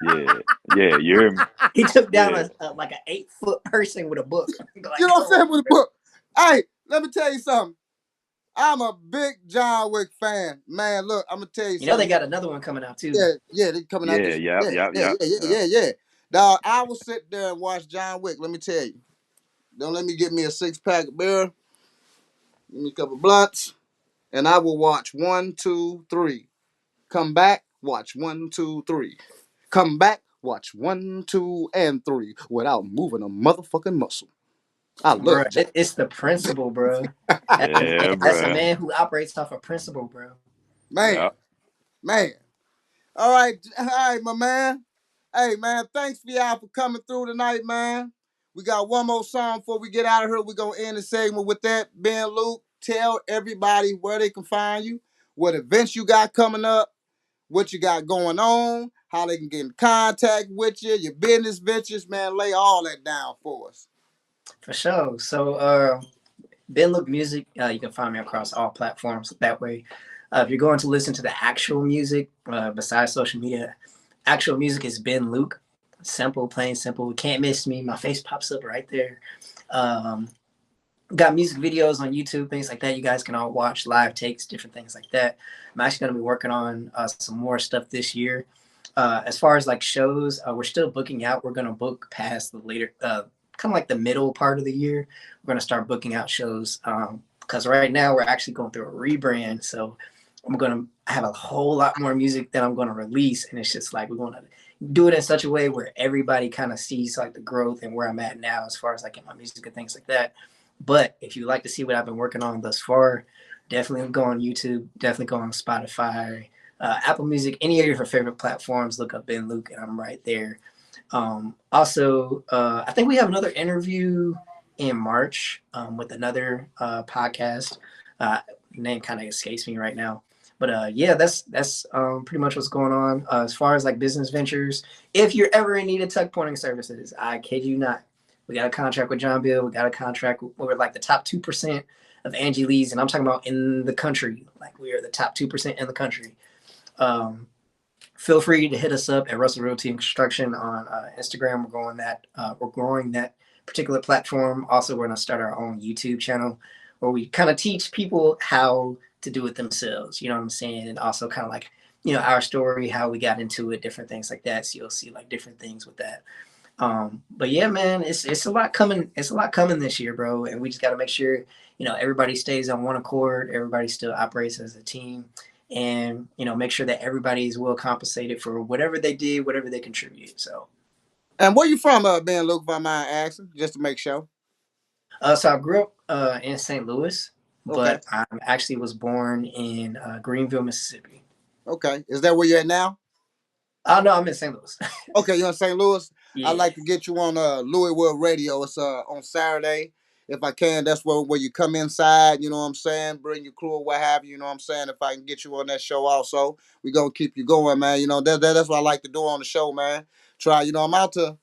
yeah, yeah. You hear me?
He took down
Yeah.
a like an 8-foot person with a book. Like,
You know what
come
I'm
on.
saying with a book? Hey, let me tell you something. I'm a big John Wick fan. Man, look, I'm gonna tell you
You know they
something.
got another one coming out too.
Yeah, they coming out
Yeah,
this.
yep,
Yeah,
yep,
yeah,
yep,
yeah, yeah,
yep.
yeah, yeah. Dog, I will sit there and watch John Wick. Let me tell you. Don't let me get me a 6-pack of beer. Give me a couple blunts, and I will watch 1, 2, 3. Come back, watch 1, 2, 3. Come back, watch 1, 2, and 3 without moving a motherfucking muscle. I
Bro,
love John.
it's the principle, bro.
Yeah,
That's a
bro.
man who operates off of principle, bro.
Man,
Yep.
man. All right, my man. Hey, man, thanks for y'all for coming through tonight, man. We got one more song before we get out of here. We're going to end the segment with that. Ben Luke, tell everybody where they can find you, what events you got coming up, what you got going on, how they can get in contact with you, your business ventures, man. Lay all that down for us.
For sure. So, Ben Look Music, you can find me across all platforms that way. If you're going to listen to the actual music, besides social media, actual music is Ben Luke. Simple, plain simple. Can't miss me. My face pops up right there. Um, got music videos on YouTube, things like that. You guys can all watch live takes, different things like that. I'm actually going to be working on some more stuff this year. As far as like shows, we're still booking out. We're going to book past the later, kind of like the middle part of the year. We're going to start booking out shows because right now we're actually going through a rebrand. So I'm going to have a whole lot more music that I'm going to release. And it's just like we're going to do it in such a way where everybody kind of sees like the growth and where I'm at now as far as like in my music and things like that. But if you like to see what I've been working on thus far, definitely go on YouTube, definitely go on Spotify, Apple Music, any of your favorite platforms. Look up Ben Luke, and I'm right there. Also, I think we have another interview in March with another podcast. Name kind of escapes me right now. But yeah, that's pretty much what's going on as far as like business ventures. If you're ever in need of tuck pointing services, I kid you not, we got a contract with John Bill. We got a contract with like the top 2% of Angie Lee's, and I'm talking about in the country. Like we are the top 2% in the country. Feel free to hit us up at Russell Realty and Construction on Instagram. We're growing that particular platform. Also, we're going to start our own YouTube channel where we kind of teach people how to do it themselves. You know what I'm saying? And also kind of like, our story, how we got into it, different things like that. So you'll see like different things with that. But yeah, man, it's a lot coming. It's a lot coming this year, bro. And we just got to make sure, everybody stays on one accord. Everybody still operates as a team, and make sure that everybody is well compensated for whatever they did, whatever they contribute. So,
And where you from, Ben Luke, if I mind asking, just to make sure?
so I grew up in St. Louis,
Okay.
but I actually was born in Greenville, Mississippi.
Okay. Is that where you're at now?
Oh no, I'm in St. Louis.
Okay, you're in St. Louis.
Yeah,
I'd like to get you on Louisville Radio. It's on Saturday. If I can, that's where you come inside, you know what I'm saying? Bring your crew or what have you, you know what I'm saying? If I can get you on that show also, we're gonna keep you going, man. You know, that's what I like to do on the show, man. Try, I'm out to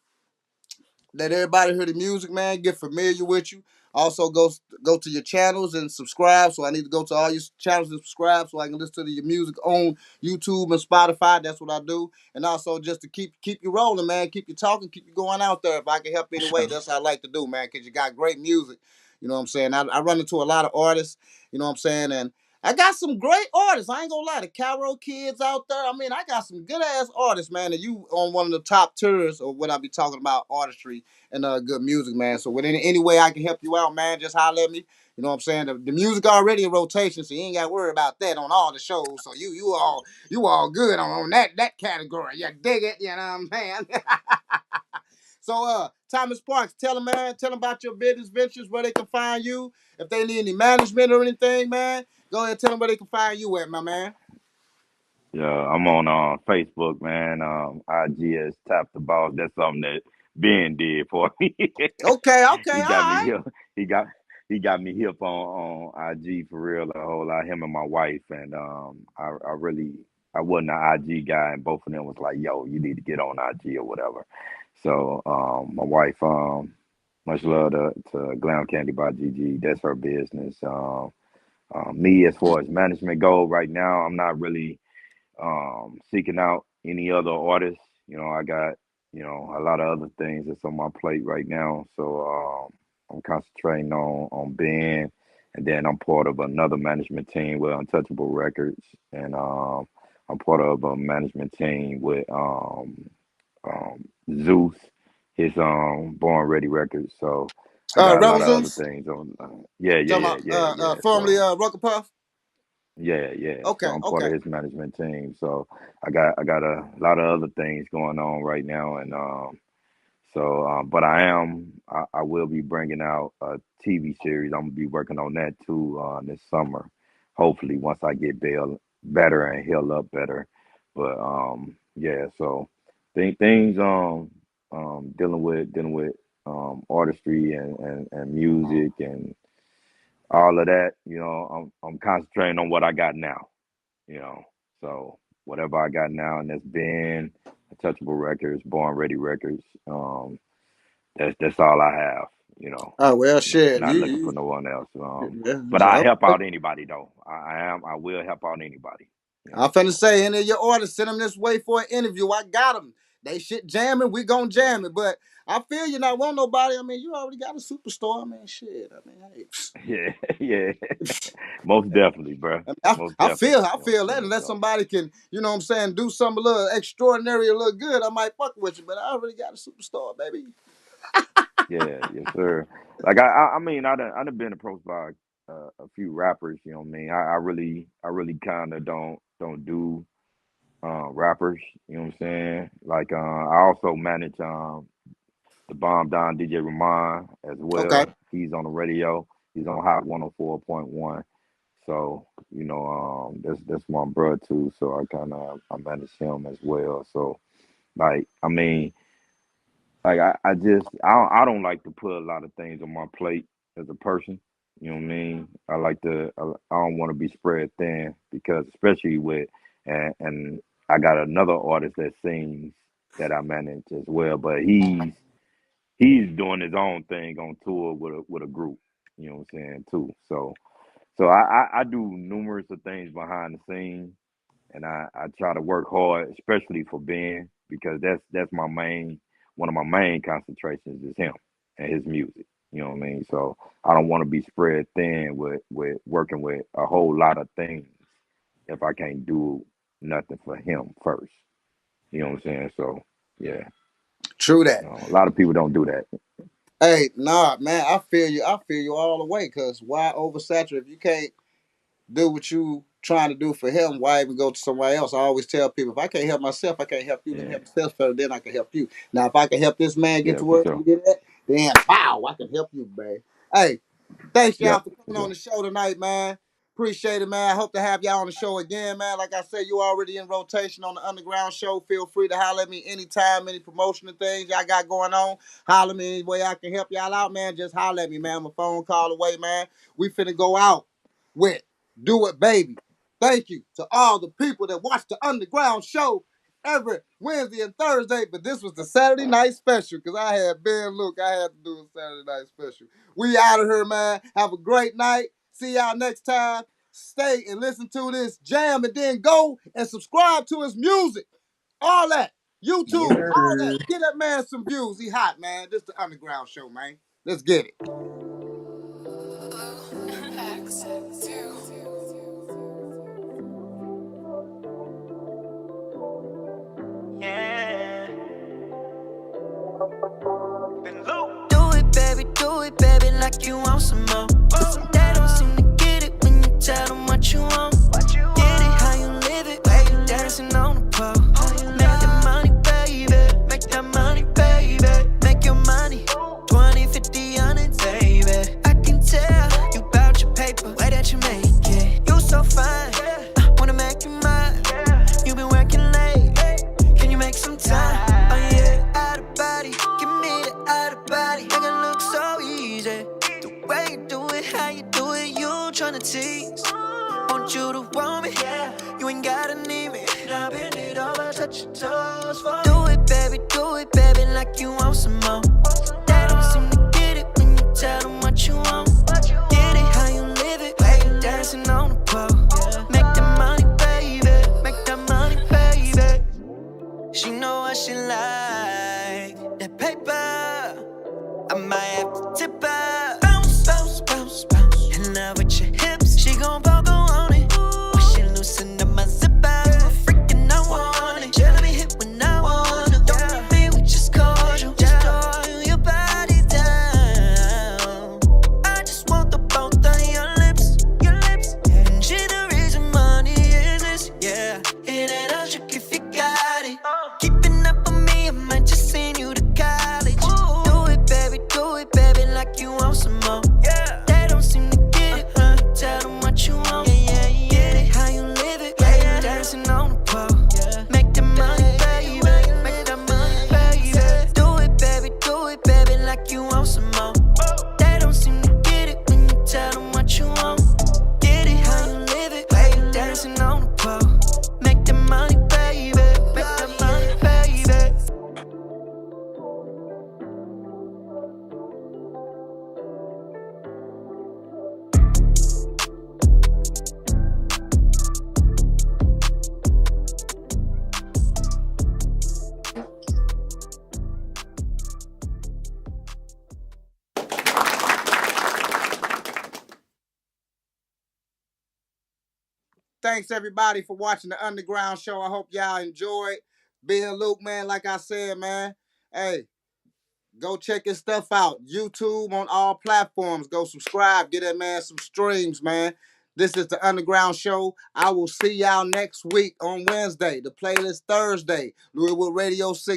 let everybody hear the music, man. Get familiar with you. Also, go to your channels and subscribe. So I need to go to all your channels and subscribe so I can listen to your music on YouTube and Spotify. That's what I do. And also just to keep you rolling, man. Keep you talking. Keep you going out there. If I can help
for
any way,
sure.
that's what I like to do, man. Because you got great music. You know what I'm saying? I run into a lot of artists. You know what I'm saying? And I got some great artists. I ain't gonna lie. The Cairo kids out there. I mean, I got some good ass artists, man. And you on one of the top tiers of what I be talking about artistry and good music, man. So with any way I can help you out, man, just holler at me. You know what I'm saying? The music already in rotation, so you ain't got to worry about that on all the shows. So you all good on that category. You dig it? You know what I'm saying? So, Thomas Parks, tell them, man, tell them about your business ventures, where they can find you. If they need any management or anything, man, go ahead and tell them where they can find you at, my man.
Yeah, I'm on Facebook, man. IG is Tap the Boss. That's something that Ben did for me.
Okay, okay,
He
all
got me
right.
here. He got he got me hip on IG for real a whole lot. Him and my wife, and I really I wasn't an IG guy, and both of them was like, "Yo, you need to get on IG or whatever." So my wife, much love to Glam Candy by Gigi. That's her business. Me as far as management go, right now I'm not really seeking out any other artists. I got, a lot of other things that's on my plate right now. So I'm concentrating on Ben, and then I'm part of another management team with Untouchable Records, and I'm part of a management team with Zeus, his Born Ready Records. So I got a
Rebel
lot of other
Zeus,
things on. Yeah, yeah,
talking
yeah,
about
yeah, yeah.
formerly
So.
Rucker Puff.
Yeah, yeah. So
Okay,
I'm part
okay.
of his management team. So I got a lot of other things going on right now, and but I will be bringing out a TV series. I'm gonna be working on that too this summer. Hopefully, once I get better and heal up better. But yeah. So things dealing with artistry and music and all of that. I'm concentrating on what I got now. you know. So whatever I got now, and that's been Untouchable Records, Born Ready Records. That's all I have.
Oh well, shit.
Not looking for no one else.
Yeah,
But I help
okay.
out anybody though. I will help out anybody.
I'm finna
So
say, any of your orders, send them this way for an interview. I got them. They shit jamming, we gon'
yeah,
jam it. But I feel you not want nobody. I mean, you already got a superstar. I mean, shit. I mean, hey.
yeah, yeah. Most definitely, bro.
I,
Most
I
definitely.
feel I
You know
feel
what I'm
that
saying?
unless
So
somebody can, you know what I'm saying, do something a little extraordinary, a little good, I might fuck with you. But I already got a superstar, baby.
yeah, yes, sir. Like I mean, I done been approached by a few rappers. You know what I mean? I really kind of don't do rappers. You know what I'm saying? Like I also manage the Bomb Don DJ Ramon as
Okay.
well. He's on the radio. He's on Hot 104.1. So that's my brother too. So I manage him as well. So like I mean. Like I don't like to put a lot of things on my plate as a person. You know what I mean? I don't want to be spread thin because especially with and I got another artist that sings that I manage as well, but he's doing his own thing on tour with a group. You know what I'm saying too. So I do numerous of things behind the scenes, and I try to work hard, especially for Ben, because that's my main one of my main concentrations is him and his music. You know what I mean? So I don't want to be spread thin with working with a whole lot of things if I can't do nothing for him first. You know what I'm saying? So yeah,
True that.
a lot of people don't do that.
Hey, nah, man, I feel you. I feel you all the way. Cause why oversaturate if you can't do what you trying to do for him? Why even go to somebody else? I always tell people, if I can't help myself, I can't help you. Let me
Yeah,
help myself first, then I can help you. Now, if I can help this man get
yeah,
to
for
where he
sure.
get at, then wow, I can help you, man. Hey, thanks y'all
Yep,
for
for
coming on
sure.
the show tonight, man. Appreciate it, man. I hope to have y'all on the show again, man. Like I said, you already in rotation on the Underground Show. Feel free to holler at me anytime, any promotional things y'all got going on. Holler at me any way I can help y'all out, man. Just holler at me, man. I'm a phone call away, man. We finna go out with Do It, Baby. Thank you to all the people that watch the Underground Show every Wednesday and Thursday. But this was the Saturday night special because I had Ben Luke. I had to do a Saturday night special. We out of here, man. Have a great night. See y'all next time. Stay and listen to this jam and then go and subscribe to his music. All that.
Yes,
YouTube, all that.
sir.
Get that man some views. He hot, man. This is the Underground Show, man. Let's get it.
Do it, baby, like you want some more. Some they don't seem to get it when you tell them what you want. Get it how you live it, where you dancing on the pole. Make that money, baby. Make that money, baby. Make fantasies. Want you to want me, you ain't gotta need me. Now bend it over, touch your toes for me. Do it, baby, like you want some more. They don't seem to get it when you tell them what you want. Get it how you live it, dancing on the pole. Make that money, baby, make that money, baby. She know what she like, that paper. I might have to tip her. Bounce, bounce, bounce, bounce. And now with your hips, she gon' pogo on it. When she loosen up my zipper, freaking I want it. She let me hit when I want it. Don't need me, we just cordial. Just throw your body down. I just want the both of your lips. And she the reason money is this, yeah. It ain't a trick if you got it. Keeping up with me, I might just send you to college. Do it, baby, like you want some more. They don't seem to get it, tell them what you want. Get it how you live it, dancing on the pole. Make the money, baby, make that money, baby. Do it, baby, like you want some more. They don't seem to get it when you tell them what you want. Get it how you live it, dancing on the pole. Make the money, baby, make that money, baby.
Thanks everybody for watching the Underground Show. I hope y'all enjoyed. Bill Luke, man, like I said, man. Hey, go check his stuff out. YouTube on all platforms. Go subscribe. Get that man some streams, man. This is the Underground Show. I will see y'all next week on Wednesday. The playlist Thursday. Louisville Radio 6.